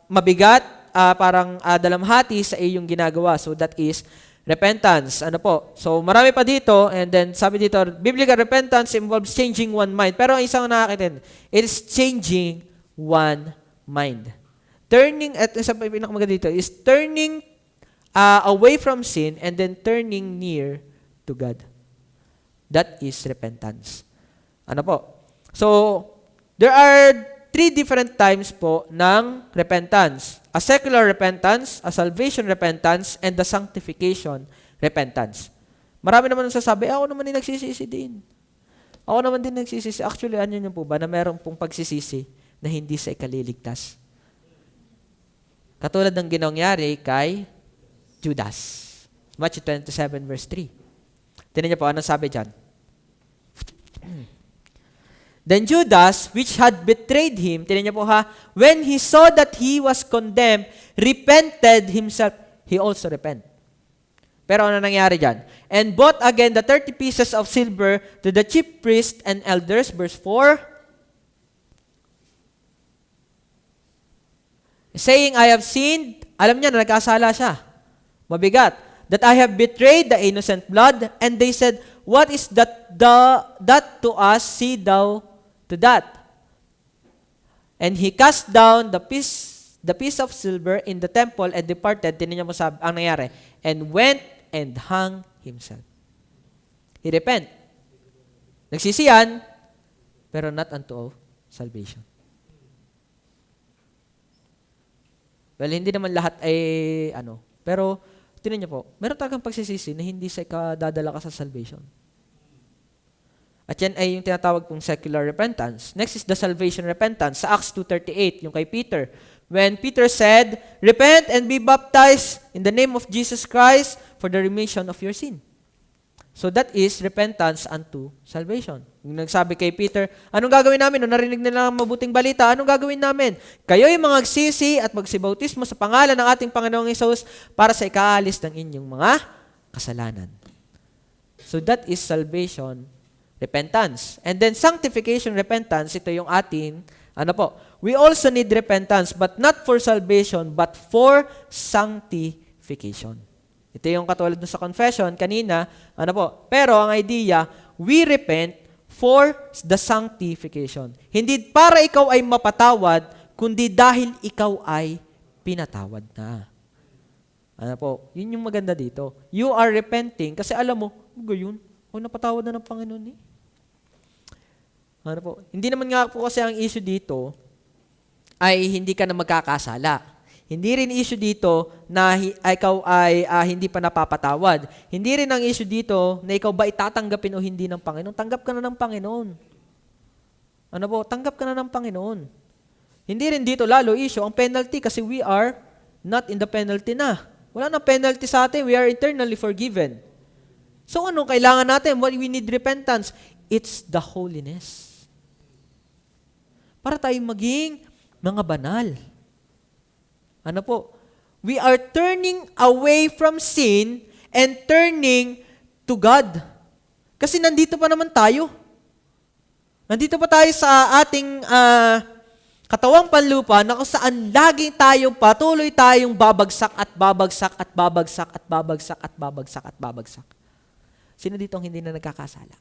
mabigat, parang dalamhati sa iyong ginagawa. So that is repentance. So marami pa dito, and then sabi dito, biblical repentance involves changing one mind. Pero ang isang nakakitin, it is changing one mind. Turning, at isa pa pinakamaganda dito, is turning away from sin and then turning near to God. That is repentance. So, there are 3 different types po ng repentance. A secular repentance, a salvation repentance, and the sanctification repentance. Marami naman nagsasabi, ako naman din nagsisisi din. Ako naman din nagsisisi. Actually, ano nyo po ba na meron pong pagsisisi na hindi sa ikaliligtas? Katulad ng ginangyari kay Judas. Matthew 27 verse 3. Tingnan niyo po, anong sabi dyan? Then Judas, which had betrayed him, tinan niyo po ha, when he saw that he was condemned, repented himself. He also repent. Pero ano nangyari dyan? And bought again the 30 pieces of silver to the chief priests and elders. Verse 4. Saying, I have sinned. Alam niya na nagkasala siya. Mabigat. That I have betrayed the innocent blood. And they said, what is that to us? See thou to that. And he cast down the piece of silver in the temple and departed. Tinan niyo mo ang nangyari. And went and hung himself. He repent. Nagsisiyan, pero not unto salvation. Well, hindi naman lahat ay pero tinan niyo po, meron talagang pagsisisi na hindi sa dadala ka sa salvation. At yan ay yung tinatawag pong secular repentance. Next is the salvation repentance. Sa Acts 2:38, yung kay Peter. When Peter said, repent and be baptized in the name of Jesus Christ for the remission of your sin. So that is repentance unto salvation. Yung nagsabi kay Peter, anong gagawin namin? Nung narinig nila ang mabuting balita, anong gagawin namin? Kayo'y magsisi at magsibautismo sa pangalan ng ating Panginoong Hesus para sa ikaalis ng inyong mga kasalanan. So that is salvation repentance. And then sanctification repentance, ito yung atin, we also need repentance, but not for salvation, but for sanctification. Ito yung katulad sa confession kanina, pero ang idea, we repent for the sanctification. Hindi para ikaw ay mapatawad, kundi dahil ikaw ay pinatawad na. Yun yung maganda dito. You are repenting kasi alam mo, gayon, napatawad na ng Panginoon eh. Hindi naman nga po kasi ang issue dito ay hindi ka na magkakasala. Hindi rin issue dito na ikaw ay hindi pa napapatawad. Hindi rin ang issue dito na ikaw ba itatanggapin o hindi ng Panginoon. Tanggap ka na ng Panginoon. Tanggap ka na ng Panginoon. Hindi rin dito lalo issue ang penalty kasi we are not in the penalty na. Wala na penalty sa atin. We are eternally forgiven. So anong kailangan natin? What we need repentance? It's the holiness. Para tayong maging mga banal. We are turning away from sin and turning to God. Kasi nandito pa naman tayo. Nandito pa tayo sa ating katawang panlupa na kung saan laging patuloy tayong babagsak at babagsak at babagsak at babagsak at babagsak at babagsak. Sino dito ang hindi na nagkakasala?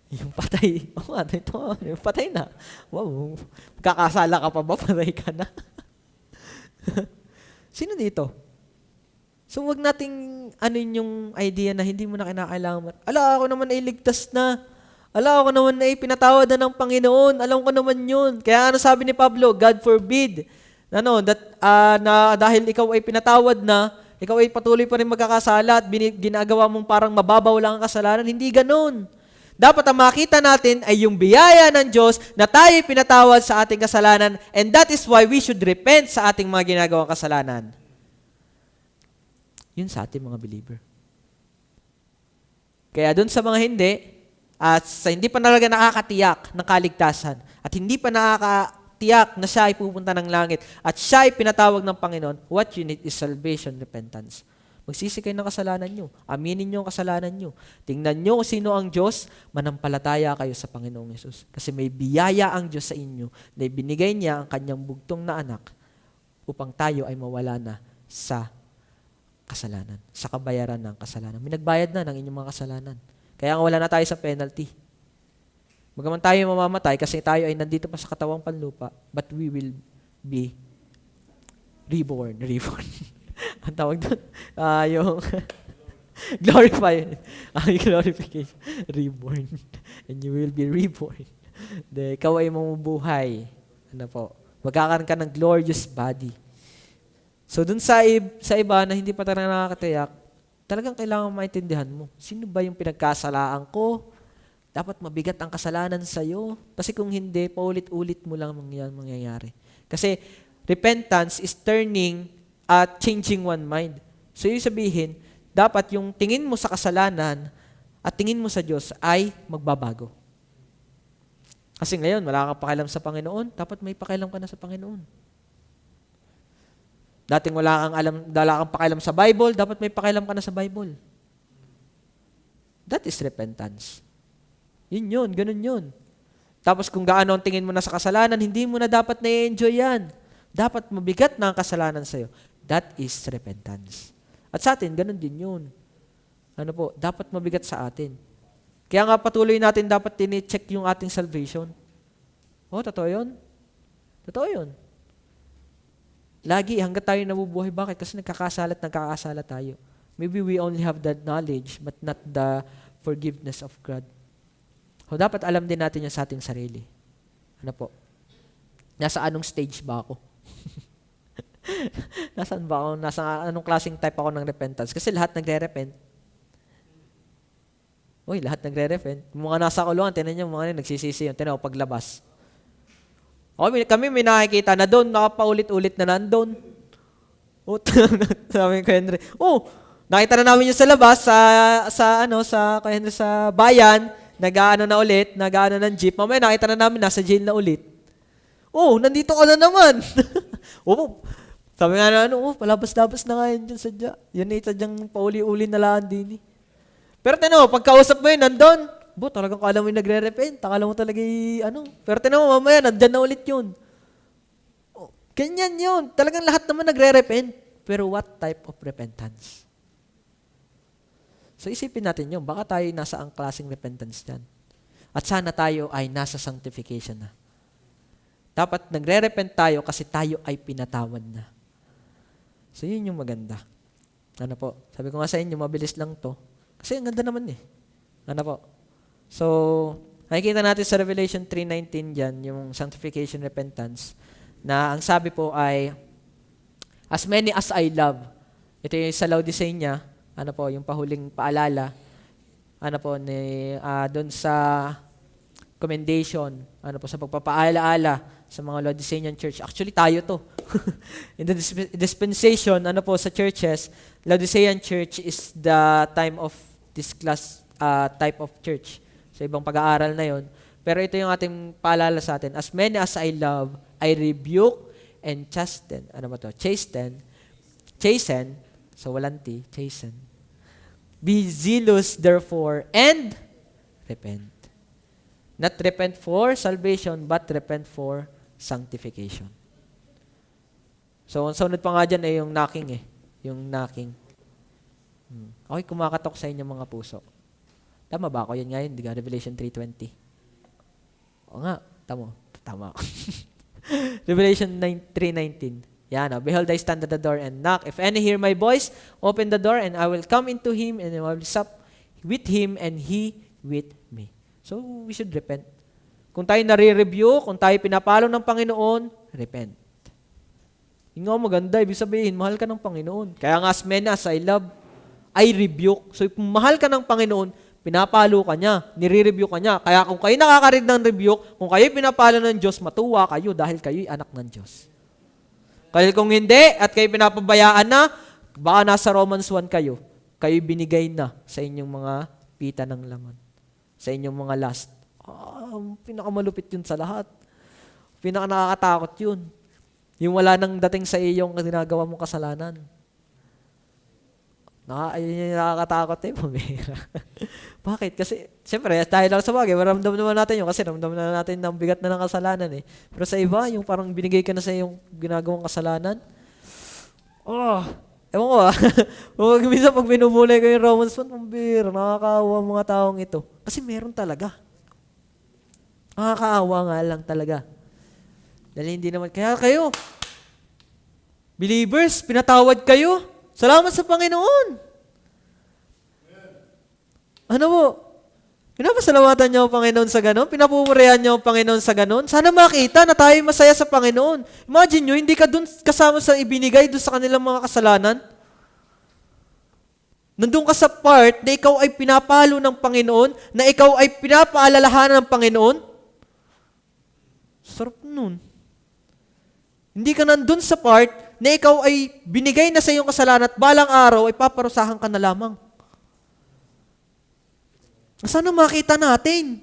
Yung patay. Yung patay na. Wow. Kakasala ka pa ba? Patay ka na. Sino dito? So, wag nating yung idea na hindi mo na kinakailangan. Ako naman ay ligtas na. Ako naman ay pinatawad na ng Panginoon. Alam ko naman yun. Kaya sabi ni Pablo, God forbid, na dahil ikaw ay pinatawad na, ikaw ay patuloy pa rin magkakasala at ginagawa mong parang mababaw lang ang kasalanan. Hindi ganun. Dapat ang makita natin ay yung biyaya ng Diyos na tayo pinatawad sa ating kasalanan, and that is why we should repent sa ating mga ginagawang kasalanan. Yun sa ating mga believer. Kaya dun sa mga hindi, at sa hindi pa talaga nakakatiyak ng kaligtasan, at hindi pa nakakatiyak na siya ay pupunta ng langit, at siya ay pinatawag ng Panginoon, what you need is salvation, repentance. Magsisi kayo ng kasalanan nyo. Aminin nyo ang kasalanan nyo. Tingnan nyo kung sino ang Diyos, manampalataya kayo sa Panginoong Yesus. Kasi may biyaya ang Diyos sa inyo na ibinigay niya ang kanyang bugtong na anak upang tayo ay mawala na sa kasalanan, sa kabayaran ng kasalanan. May nagbayad na ng inyong mga kasalanan. Kaya wala na tayo sa penalty. Bagaman tayo mamamatay kasi tayo ay nandito pa sa katawang panlupa, but we will be reborn. Ang tawag doon, yung glorified. Glorification. Reborn. And you will be reborn. Ikaw ay mamubuhay. Magkakaroon ka ng glorious body. So dun sa iba na hindi pa talaga nakakatiyak, talagang kailangan maintindihan mo, sino ba yung pinagkasalaan ko? Dapat mabigat ang kasalanan sa'yo. Kasi kung hindi, paulit-ulit mo lang mangyayari. Kasi repentance is turning at changing one mind. So, yung sabihin, dapat yung tingin mo sa kasalanan at tingin mo sa Diyos ay magbabago. Kasi ngayon, wala kang pakialam sa Panginoon, dapat may pakialam ka na sa Panginoon. Dating wala kang pakialam sa Bible, dapat may pakialam ka na sa Bible. That is repentance. Yun, ganun yun. Tapos kung gaano ang tingin mo na sa kasalanan, hindi mo na dapat na-enjoy yan. Dapat mabigat na ang kasalanan sa'yo. That is repentance. At sa atin, ganun din yun. Dapat mabigat sa atin. Kaya nga patuloy natin dapat tine-check yung ating salvation. Totoo yun? Totoo yun. Lagi, hanggat tayo nabubuhay. Bakit? Kasi nagkakasala tayo. Maybe we only have the knowledge, but not the forgiveness of God. Dapat alam din natin yan sa ating sarili. Nasa anong stage ba ako? Nasaan ba ako? Nasa anong klaseng type ako ng repentance? Kasi lahat nagre-repent. Lahat nagre-repent. Mga nasa kulungan, tinan niyo, mga nagsisisi yun. Tinan mo, paglabas. Kami may nakikita na doon, nakapaulit-ulit na nandun. Sabi ko, Henry, nakita na namin yung sa labas, sa bayan, nag-aano ng jeep. Mamaya nakita na namin, nasa jail na ulit. Nandito ka na naman. Sabi nga na, palabas-labas na nga yun dyan sadya. Yan na sadyang pauli-uli na laan din. Pero tinamo, pagkausap mo yun, nandun. Talagang kala mo yung nagre-repent. Akala mo talaga Pero tinamo, mamaya, nandyan na ulit yun. Ganyan yun. Talagang lahat naman nagre-repent. Pero what type of repentance? So isipin natin yun, baka tayo nasa ang klaseng repentance dyan. At sana tayo ay nasa sanctification na. Dapat nagre-repent tayo kasi tayo ay pinatawad na. So yun yung maganda. Sabi ko nga sa inyo, mabilis lang to. Kasi ang ganda naman eh. So, nakikita natin sa Revelation 3:19 dyan, yung sanctification repentance, na ang sabi po ay, as many as I love. Ito yung sa Laodicea, yung pahuling paalala, doon sa commendation, sa pagpapaalaala sa mga Laodicean church. Actually, tayo to. In the dispensation, sa churches, Laodicean church is the time of this class type of church. So, ibang pag-aaral na yon. Pero ito yung ating paalala sa atin. As many as I love, I rebuke and chasten. Chasten. So, walang T. Chasten. Be zealous, therefore, and repent. Not repent for salvation, but repent for sanctification. So, ang sunod pa nga dyan ay yung knocking eh. Yung knocking. Okay, kumakatok sa inyo mga puso. Tama ba ako? Yan nga yun, di ka? Revelation 3:20. O nga, tama ako. Revelation 3:19. Yan, behold, I stand at the door and knock. If any hear my voice, open the door and I will come into him and I will sup with him and he with me. So, we should repent. Kung tayo nare-review, kung tayo pinapalo ng Panginoon, repent. Yung nga maganda, ibig sabihin, mahal ka ng Panginoon. Kaya nga, as many as I love, I rebuke. So, kung mahal ka ng Panginoon, pinapalo ka niya, nire-review ka niya. Kaya kung kayo nakakarid ng rebuke, kung kayo pinapalo ng Diyos, matuwa kayo dahil kayo'y anak ng Diyos. Kaya kung hindi, at kayo pinapabayaan na, baka nasa Romans 1 kayo binigay na sa inyong mga pita ng laman. Sa inyong mga lust. Pinakamalupit yun sa lahat. Pinaka-nakakatakot yun. Yung wala nang dating sa iyong ginagawa mong kasalanan. Ayun yung nakakatakot eh. Bakit? Kasi, siyempre, tayo lang sa bagay, maramdam naman natin yun kasi ramdam na natin ng bigat na ng kasalanan eh. Pero sa iba, yung parang binigay ka na sa iyong ginagawang kasalanan, ewan ko minsan pag binubulay ko yung Romans 1, nakakaawa mga taong ito. Kasi meron talaga. Nakakaawa nga lang talaga. Dahil hindi naman, kaya kayo, believers, pinatawad kayo. Salamat sa Panginoon. Pinapasalamatan niyo ang Panginoon sa ganon? Pinapupurihan niyo ang Panginoon sa ganon? Sana makita na tayo masaya sa Panginoon. Imagine nyo, hindi ka dun kasama sa ibinigay dun sa kanilang mga kasalanan. Nandun ka sa part na ikaw ay pinapalo ng Panginoon, na ikaw ay pinapaalalahanan ng Panginoon. Sarap nun. Hindi ka nandun sa part na ikaw ay binigay na sa iyong kasalanan at balang araw ay paparusahan ka na lamang. Sana makita natin.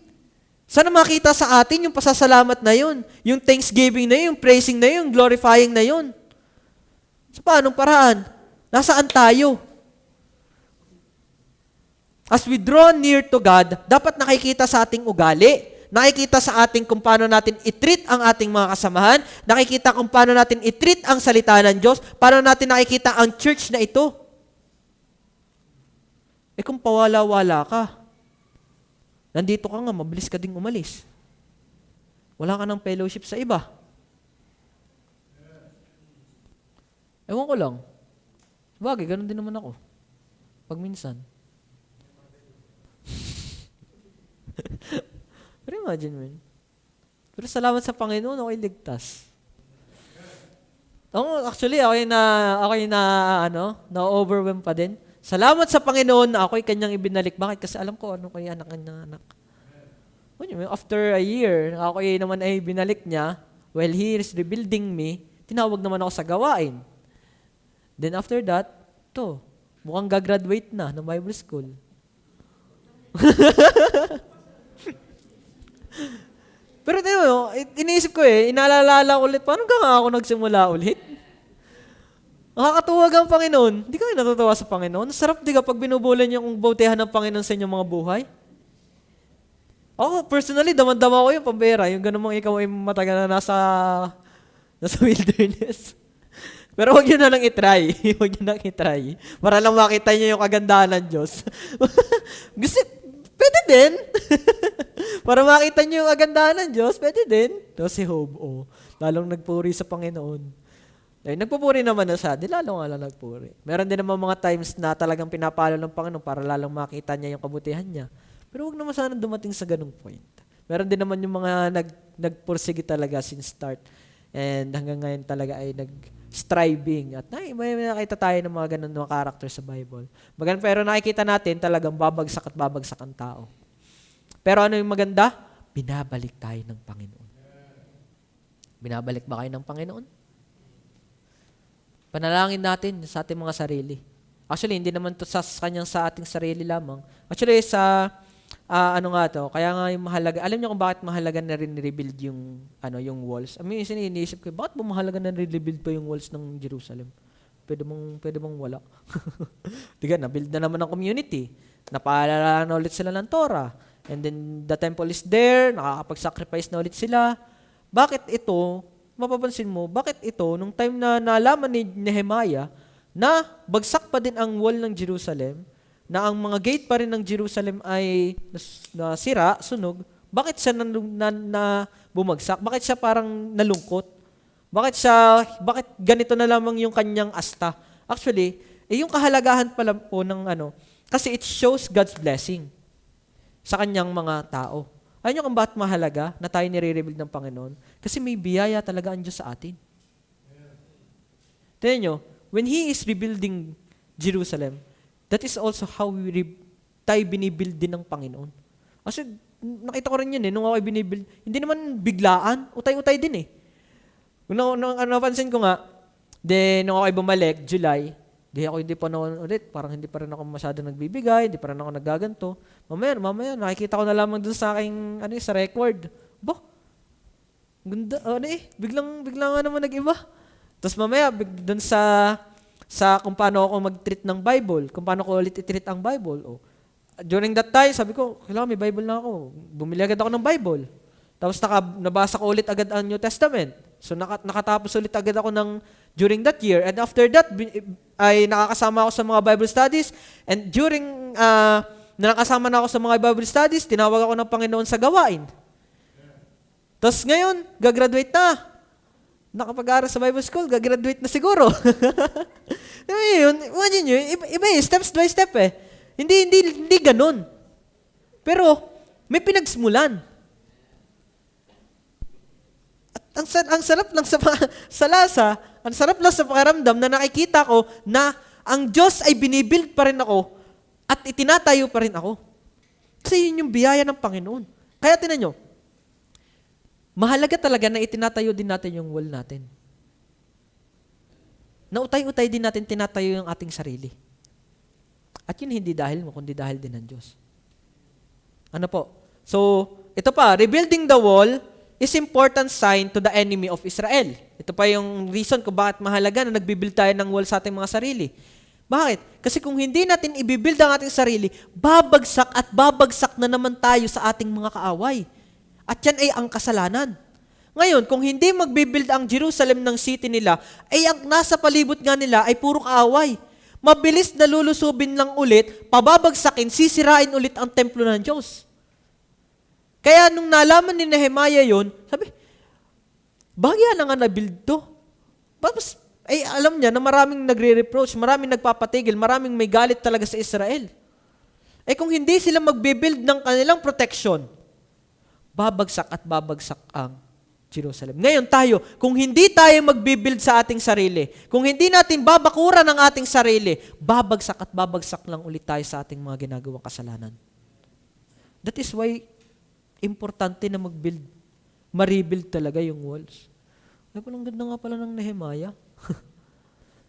Sana makita sa atin yung pasasalamat na yun, yung thanksgiving na yun, yung praising na yun, yung glorifying na yun. Sa paanong paraan? Nasaan tayo? As we draw near to God, dapat nakikita sa ating ugali, nakikita sa ating kung paano natin i-treat ang ating mga kasamahan, nakikita kung paano natin i-treat ang salita ng Diyos, paano natin nakikita ang church na ito. Kung pawala-wala ka, nandito ka nga, mabilis ka ding umalis. Wala ka ng fellowship sa iba. Ewan ko lang. Bagay, ganun din naman ako. Pag minsan. Pero imagine, man. Pero salamat sa Panginoon, ako'y ligtas. Actually, ako'y na-overwhelm pa din. Salamat sa Panginoon na ako'y kanyang ibinalik. Bakit? Kasi alam ko ano ko yung anak. After a year, ako'y naman ay binalik niya, while he is rebuilding me, tinawag naman ako sa gawain. Then after that, mukhang gagraduate na ng Bible school. Pero iniisip ko inaalala ulit, paano ka nga ako nagsimula ulit? Nakakatuwag ang Panginoon. Hindi ka natutuwa sa Panginoon. Sarap di ka pag binubulan yung bautihan ng Panginoon sa inyong mga buhay. Ako, personally, damang-dama ko yung pambera. Yung ganun mga ikaw ay matagal na nasa wilderness. Pero huwag nyo na lang itry. Huwag nyo na lang itry. Para lang makita nyo yung kagandahan ng Diyos. Pwede din. Para makita nyo yung kagandahan ng Diyos, pwede din. Si Job, lalong nagpuri sa Panginoon. Nagpupuri naman na siya, di lalo nga lang nagpuri. Meron din naman mga times na talagang pinapalo ng Panginoon para lalong makita niya yung kabutihan niya. Pero huwag naman sana dumating sa ganung point. Meron din naman yung mga nagpursige talaga since start. And hanggang ngayon talaga ay nag-striving. At may nakita tayo ng mga ganun mga character sa Bible. Pero nakikita natin talagang babagsak at babagsak ang tao. Pero ano yung maganda? Binabalik tayo ng Panginoon. Binabalik ba kayo ng Panginoon? Panalangin natin sa ating mga sarili. Actually, hindi naman to sa ating sarili lamang. Actually, kaya nga yung mahalaga, alam niyo kung bakit mahalaga na rin rebuild yung walls? I mean, iniisip ko, bakit mahalaga na rebuild pa yung walls ng Jerusalem? Pwede mong wala. Diga, na-build na naman ang community. Napaalala na ulit sila ng Torah. And then, the temple is there, nakakapag-sacrifice na ulit sila. Bakit ito? Mapapansin mo, bakit ito, nung time na nalaman ni Nehemiah, na bagsak pa din ang wall ng Jerusalem, na ang mga gate pa rin ng Jerusalem ay nasira, sunog, bakit siya bumagsak? Bakit siya parang nalungkot? Bakit ganito na lamang yung kanyang asta? Actually, yung kahalagahan pala po ng kasi it shows God's blessing sa kanyang mga tao. Alam niyo kung bakit mahalaga na tayo nire-rebuild ng Panginoon? Kasi may biyaya talaga ang Diyos sa atin. Tignan niyo, when He is rebuilding Jerusalem, that is also how tayo binibuild din ng Panginoon. Kasi nakita ko rin yun nung ako binibuild, hindi naman biglaan, utay-utay din Nung napansin ko nga, nung ako bumalik, July, hindi pa ulit, parang hindi pa rin ako masyado nagbibigay, hindi pa rin ako nagaganto. Mamaya, nakikita ko na lamang dun sa aking, sa record. Ganda, biglang nga naman nag-iba. Tapos mamaya, dun sa kung paano ako mag-treat ng Bible, kung paano ko ulit i-treat ang Bible. During that time, sabi ko, kailangan may Bible na ako. Bumili agad ako ng Bible. Tapos nabasa ko ulit agad ang New Testament. So nakatapos ulit agad ako during that year. And after that, ay nakakasama ako sa mga Bible studies. And during nakasama na ako sa mga Bible studies, tinawag ako ng Panginoon sa gawain. Tapos ngayon, gagraduate na. Nakapag-aaral sa Bible school, gagraduate na siguro. Imagine nyo, iba steps by step Hindi ganun. Pero, may pinagsimulan. Ang sarap lang sa lasa, ang sarap lang sa pakiramdam na nakikita ko na ang Diyos ay binibuild pa rin ako at itinatayo pa rin ako. Kasi yun yung biyaya ng Panginoon. Kaya tinan nyo, mahalaga talaga na itinatayo din natin yung wall natin. Nautay-utay din natin tinatayo yung ating sarili. At yun hindi dahil mo, kundi dahil din ng Diyos. Ano po? So, ito pa, rebuilding the wall is important sign to the enemy of Israel. Ito pa yung reason kung bakit mahalaga na nagbibuild tayo ng wall sa ating mga sarili. Bakit? Kasi kung hindi natin ibibuild ang ating sarili, babagsak at babagsak na naman tayo sa ating mga kaaway. At yan ay ang kasalanan. Ngayon, kung hindi magbibuild ang Jerusalem ng city nila, ay ang nasa palibot nga nila ay puro kaaway. Mabilis na lulusubin lang ulit, pababagsakin, sisirain ulit ang templo ng Diyos. Kaya nung nalaman ni Nehemiah yon, sabi, bagya na nga na-build to. Tapos, alam niya na maraming nagre-reproach, maraming nagpapatigil, maraming may galit talaga sa Israel. Kung hindi sila magbibuild ng kanilang protection, babagsak at babagsak ang Jerusalem. Ngayon tayo, kung hindi tayo magbibuild sa ating sarili, kung hindi natin babakuran ang ating sarili, babagsak at babagsak lang ulit tayo sa ating mga ginagawang kasalanan. That is why importante na mag-build. Ma-rebuild talaga yung walls. Ay, palang ganda nga pala ng Nehemiah.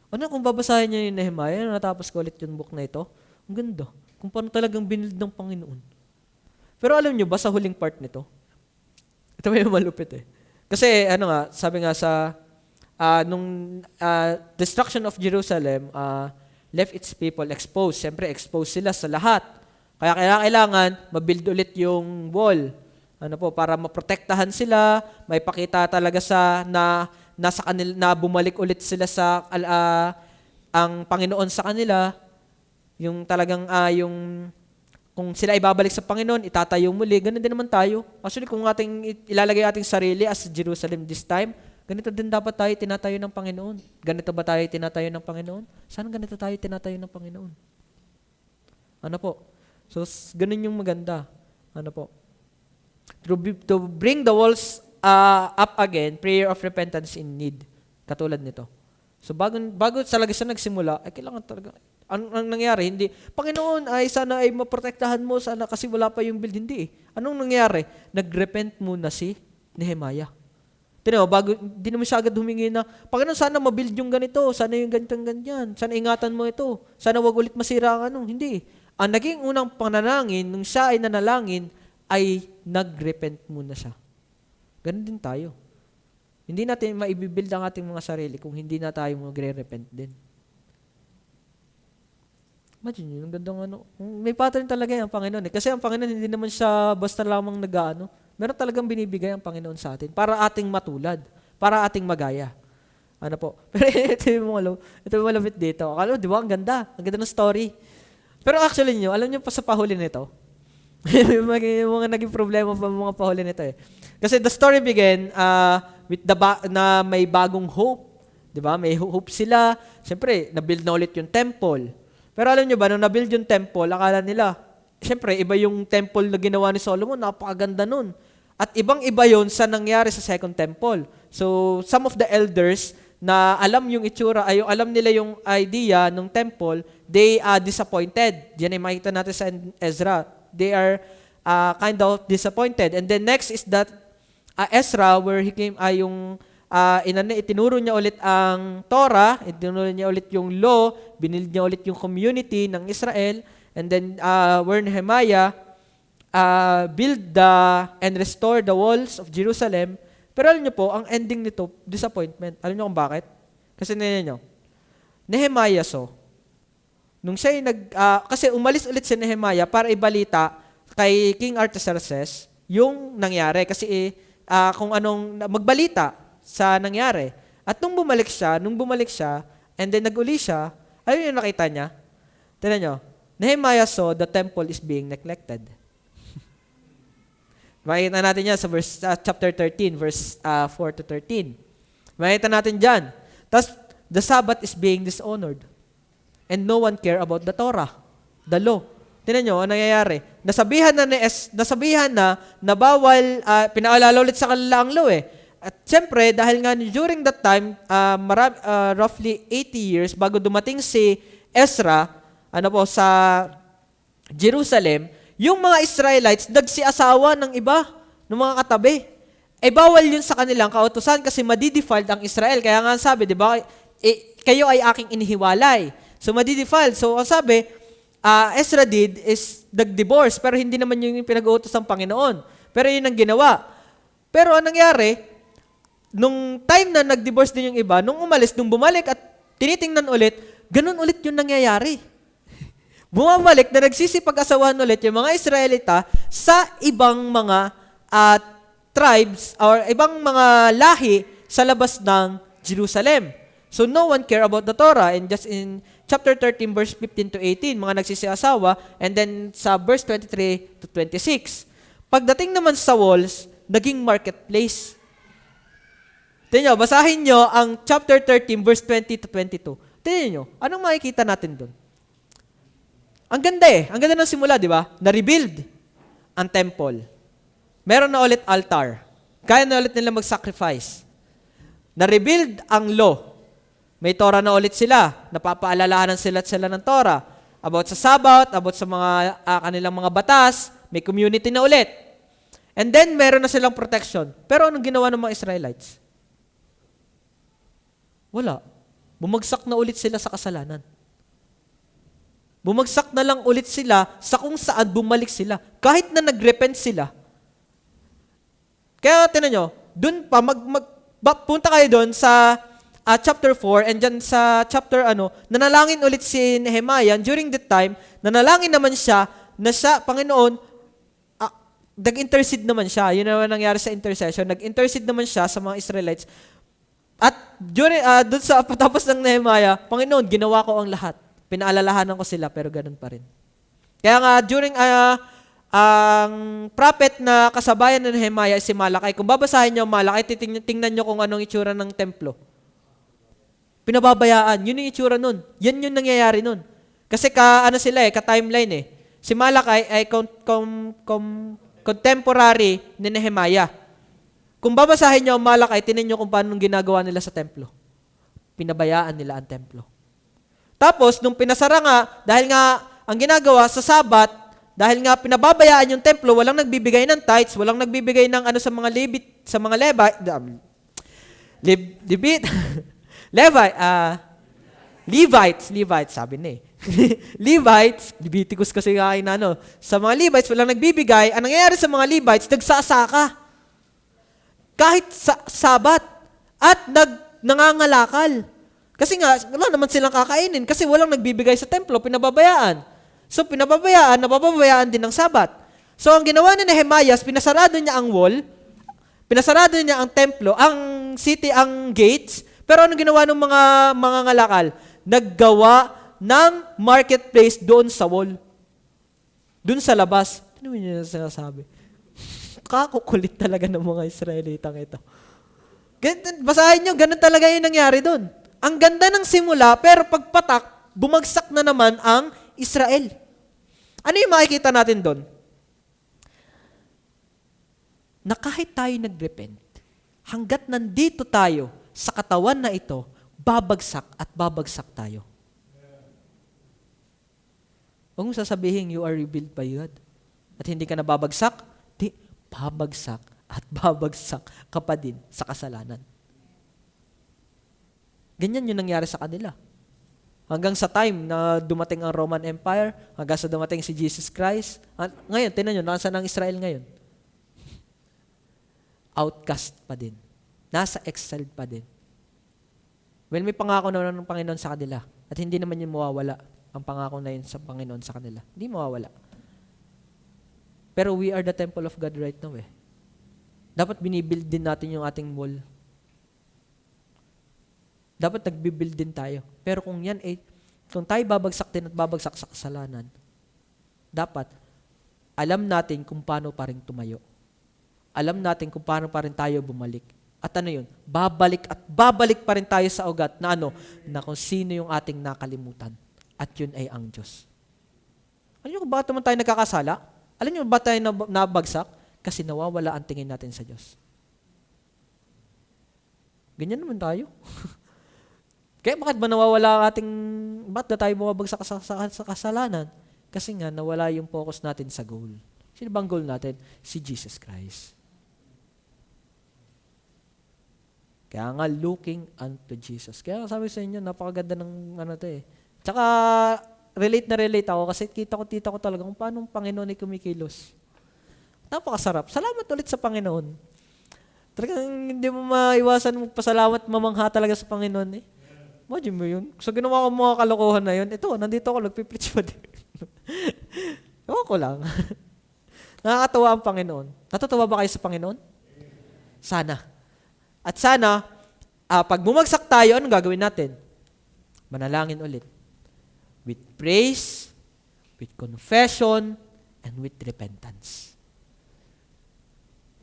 Ano kung babasahin niya yung Nehemiah, natapos ko ulit yung book na ito, ang ganda. Kung paano talagang binild ng Panginoon. Pero alam niyo ba sa huling part nito? Ito may malupit Kasi sabi nga sa destruction of Jerusalem, left its people exposed. Siyempre, exposed sila sa lahat. Kaya kailangan mabuild ulit yung wall. Para maprotektahan sila, may pakita talaga nasa kanila, na bumalik ulit sila sa ang Panginoon sa kanila, yung talagang yung kung sila ibabalik sa Panginoon, itatayo muli, ganun din naman tayo. Actually, kung ilalagay ating sarili as Jerusalem this time, ganito din dapat tayo tinatayo ng Panginoon. Ganito ba tayo tinatayo ng Panginoon? Saan ganito tayo tinatayo ng Panginoon? So, ganun yung maganda. To bring the walls up again, prayer of repentance in need. Katulad nito. So, bago talaga siya nagsimula, kailangan talaga, ang nangyari, hindi, Panginoon, sana ay maprotektahan mo, sana kasi wala pa yung build, hindi Anong nangyari? Nagrepent muna si Nehemiah. Tinaw, hindi naman siya agad humingi na, Panginoon, sana mabuild yung ganito, sana yung ganyan, sana ingatan mo ito, sana wag ulit masira ang hindi. Ang naging unang pananangin, nung siya ay nanalangin, ay nagrepent muna siya. Ganun din tayo. Hindi natin maibibuild ang ating mga sarili kung hindi na tayo magre-repent din. Imagine yun, ang gandang may pattern talaga yung Panginoon Kasi ang Panginoon hindi naman siya basta lamang meron talagang binibigay ang Panginoon sa atin para ating matulad, para ating magaya. Pero ito yung malapit dito. Akala mo, di ba, ang ganda ng story. Pero actually alam nyo pa sa pahuli nito, yung mga naging problema pa mga pahuli nito Kasi the story began with na may bagong hope. Di ba? May hope sila. Siyempre, na-build na ulit yung temple. Pero alam nyo ba, nung na-build yung temple, akala nila, siyempre, iba yung temple na ginawa ni Solomon, napakaganda nun. At ibang-iba yun sa nangyari sa second temple. So, some of the elders na alam yung itsura, alam nila yung idea ng temple, they are disappointed. Diyan ay makita natin sa Ezra. They are kind of disappointed. And then next is that Ezra, where he came, itinuro niya ulit ang Torah, itinuro niya ulit yung law, binild niya ulit yung community ng Israel, and then where Nehemiah build and restore the walls of Jerusalem. Pero alam niyo po, ang ending nito, disappointment. Alam niyo kung bakit? Kasi Nehemiah nung siya kasi umalis ulit si Nehemiah para ibalita kay King Artaxerxes yung nangyari. Kasi kung anong magbalita sa nangyari. At nung bumalik siya, and then nag-uli siya, ano yung nakita niya? Tignan nyo, Nehemiah saw the temple is being neglected. Makikita natin yan sa chapter 13, verse 4 to 13. Makikita natin dyan. Tapos, the Sabbath is being dishonored. And no one care about the Torah, the law. Tignan nyo, ano nangyayari? Nasabihan na bawal, pinaalala ulit sa kanila ang law At siyempre, dahil nga during that time, roughly 80 years, bago dumating si Ezra, sa Jerusalem, yung mga Israelites, nagsiasawa ng iba, ng mga katabi. Bawal yun sa kanilang kautusan kasi madidefiled ang Israel. Kaya nga sabi, di ba, kayo ay aking inihiwalay. So, madidefiled. So, ang sabi, Ezra did is nag-divorce, pero hindi naman yun yung pinag-uutos ng Panginoon. Pero yun ang ginawa. Pero anong nangyari, nung time na nag-divorce din yung iba, nung umalis, nung bumalik at tinitingnan ulit, ganun ulit yung nangyayari. Bumabalik na nagsisipag-asawahan ulit yung mga Israelita sa ibang mga tribes or ibang mga lahi sa labas ng Jerusalem. So no one care about the Torah. And just in chapter 13, verse 15 to 18, mga nagsisiasawa, and then sa verse 23 to 26. Pagdating naman sa walls, naging marketplace. Tingnan nyo, basahin nyo ang chapter 13, verse 20 to 22. Tingnan nyo, anong makikita natin doon? Ang ganda Ang ganda ng simula, di ba? Na-rebuild ang temple. Meron na ulit altar. Kaya na ulit nila mag-sacrifice. Na-rebuild ang law. May Torah na ulit sila. Napapaalalahanan sila ng Torah. About sa Sabbath, about sa mga kanilang mga batas. May community na ulit. And then, meron na silang protection. Pero anong ginawa ng mga Israelites? Wala. Bumagsak na ulit sila sa kasalanan. Bumagsak na lang ulit sila sa kung saan bumalik sila. Kahit na nag-repent sila. Kaya tinan nyo, dun pa, punta kayo dun sa chapter 4, and dyan sa chapter nanalangin ulit si Nehemiah. During that time, nanalangin naman siya na sa Panginoon, nag-intercede naman siya. Yun naman nangyari sa intercession. Nag-intercede naman siya sa mga Israelites. At during, dun sa patapos ng Nehemiah, Panginoon, ginawa ko ang lahat. Pinaalalahanan ko sila, pero ganun pa rin. Kaya nga, during ang prophet na kasabayan ng Nehemiah si Malakay, kung babasahin nyo Malakay, tingnan nyo kung anong itsura ng templo. Pinababayaan. Yun yung itsura nun. Yan yung nangyayari nun. Kasi ka-timeline Si Malakay ay contemporary ni Nehemiah. Kung babasahin nyo ang Malakay, tingnan nyo kung paano ginagawa nila sa templo. Pinabayaan nila ang templo. Tapos, nung pinasara nga, dahil nga ang ginagawa sa Sabat, dahil nga pinababayaan yung templo, walang nagbibigay ng tithes, walang nagbibigay ng sa mga Levites, sabi na Levites, Leviticus kasi kain sa mga Levites, walang nagbibigay. Ang nangyayari sa mga Levites, nagsasaka. Kahit sa Sabat. At nangangalakal. Kasi nga, wala naman silang kakainin kasi walang nagbibigay sa templo, pinababayaan. So, nababayaan din ng Sabat. So, ang ginawa ni Nehemiah, pinasarado niya ang wall, pinasarado niya ang templo, ang city, ang gates, pero anong ginawa ng mga ngalakal? Naggawa ng marketplace doon sa wall. Doon sa labas. Ano yun yung sinasabi? Kakukulit talaga ng mga Israelitang ito. Basahin nyo, ganun talaga yung nangyari doon. Ang ganda ng simula, pero pagpatak, bumagsak na naman ang Israel. Ano yung makikita natin doon? Na kahit tayo nag-repent, hanggat nandito tayo sa katawan na ito, babagsak at babagsak tayo. Huwag mong sasabihin, you are rebuilt by God. At hindi ka na babagsak, babagsak at babagsak ka pa din sa kasalanan. Ganyan yung nangyari sa kanila. Hanggang sa time na dumating ang Roman Empire, hanggang sa dumating si Jesus Christ. Ngayon, tinan nyo, nasaan ang Israel ngayon? Outcast pa din. Nasa exiled pa din. Well, may pangako na ng Panginoon sa kanila. At hindi naman yun mawawala, ang pangako na yun sa Panginoon sa kanila. Hindi mawawala. Pero we are the temple of God right now Dapat binibuild din natin yung ating wall. Dapat nagbibuild din tayo. Pero kung yan kung tayo babagsak din at babagsak sa kasalanan, dapat alam natin kung paano pa rin tumayo. Alam natin kung paano pa rin tayo bumalik. At ano yun? Babalik at babalik pa rin tayo sa ugat na na kung sino yung ating nakalimutan. At yun ay ang Diyos. Alam niyo kung bakit naman tayo nagkakasala? Alam niyo ba tayo nabagsak? Kasi nawawala ang tingin natin sa Diyos. Ganyan naman tayo. Kaya bakit ba nawawala bakit na tayo bumabagsak sa kasalanan? Kasi nga, nawala yung focus natin sa goal. Sino bang goal natin? Si Jesus Christ. Kaya nga, looking unto Jesus. Kaya sabi sa inyo, napakaganda ng Tsaka, relate na relate ako kasi kita ko talaga kung paano ang Panginoon ay kumikilos. Napakasarap. Salamat ulit sa Panginoon. Talagang hindi mo maiwasan magpasalamat, mamangha talaga sa Panginoon eh. Imagine mo yun. So ginawa ko mga kalokohan na yun. Ito, nandito ako, nagpipreach pa din. Ewan ko lang. Nakakatawa ang Panginoon. Natutuwa ba kayo sa Panginoon? Sana. At sana, pag bumagsak tayo, anong gagawin natin? Manalangin ulit. With praise, with confession, and with repentance.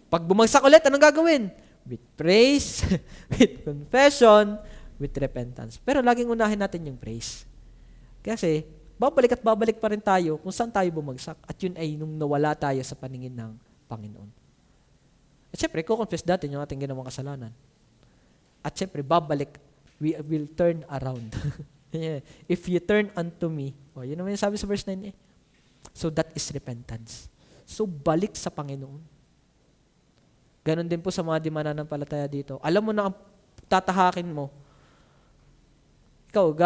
Pag bumagsak ulit, anong gagawin? With praise, with confession, with repentance. Pero laging unahin natin yung praise. Kasi, babalik at babalik pa rin tayo kung saan tayo bumagsak. At yun ay nung nawala tayo sa paningin ng Panginoon. At syempre, ko-confess natin yung ating ginawang kasalanan. At syempre, babalik, we will turn around. If you turn unto me, yun naman yung sabi sa verse 9 eh. So that is repentance. So balik sa Panginoon. Ganon din po sa mga di mananampalataya dito. Alam mo na ang tatahakin mo. Ikaw,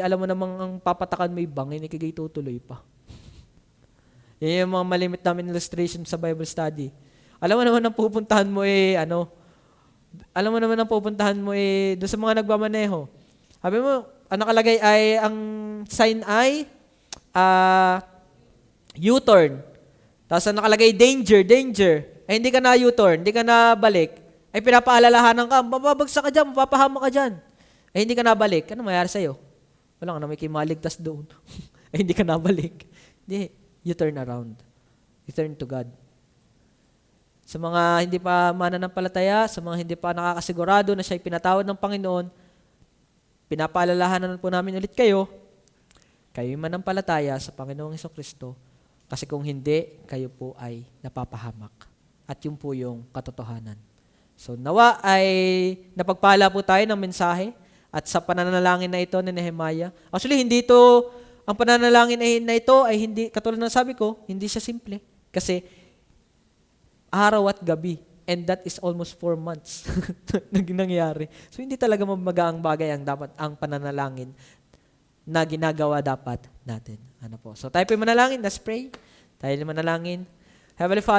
alam mo namang ang papatakan mo yung bangin, ikigay tutuloy pa. Yan yung mga malimit namin illustration sa Bible study. Alam mo naman ang pupuntahan mo doon sa mga nagmamaneho. Sabi mo, ang nakalagay ay, ang sign ay, U-turn. Tapos ang nakalagay, danger. Hindi ka na U-turn, hindi ka na balik. Ay pinapaalalahanan ka, mababagsak ka dyan, mapapahama ka dyan. Hindi ka nabalik. Ano mayroon sa'yo? Wala ka na may kimaligtas doon. Hindi ka nabalik. Hindi, you turn around. You turn to God. Sa mga hindi pa mananampalataya, sa mga hindi pa nakakasigurado na siya'y pinatawad ng Panginoon, pinapaalalahanan po namin ulit kayo'y manampalataya sa Panginoong Hesukristo kasi kung hindi, kayo po ay napapahamak. At yun po yung katotohanan. So nawa ay napagpala po tayo ng mensahe at sa pananalangin na ito ni Nehemiah. Actually, ang pananalangin na ito ay hindi, katulad ng sabi ko, hindi siya simple. Kasi araw at gabi. And that is almost 4 months nangyari. So hindi talaga mabagaang bagay ang pananalangin na ginagawa dapat natin. So tayo po manalangin, let's pray. Tayo manalangin. Heavenly Father,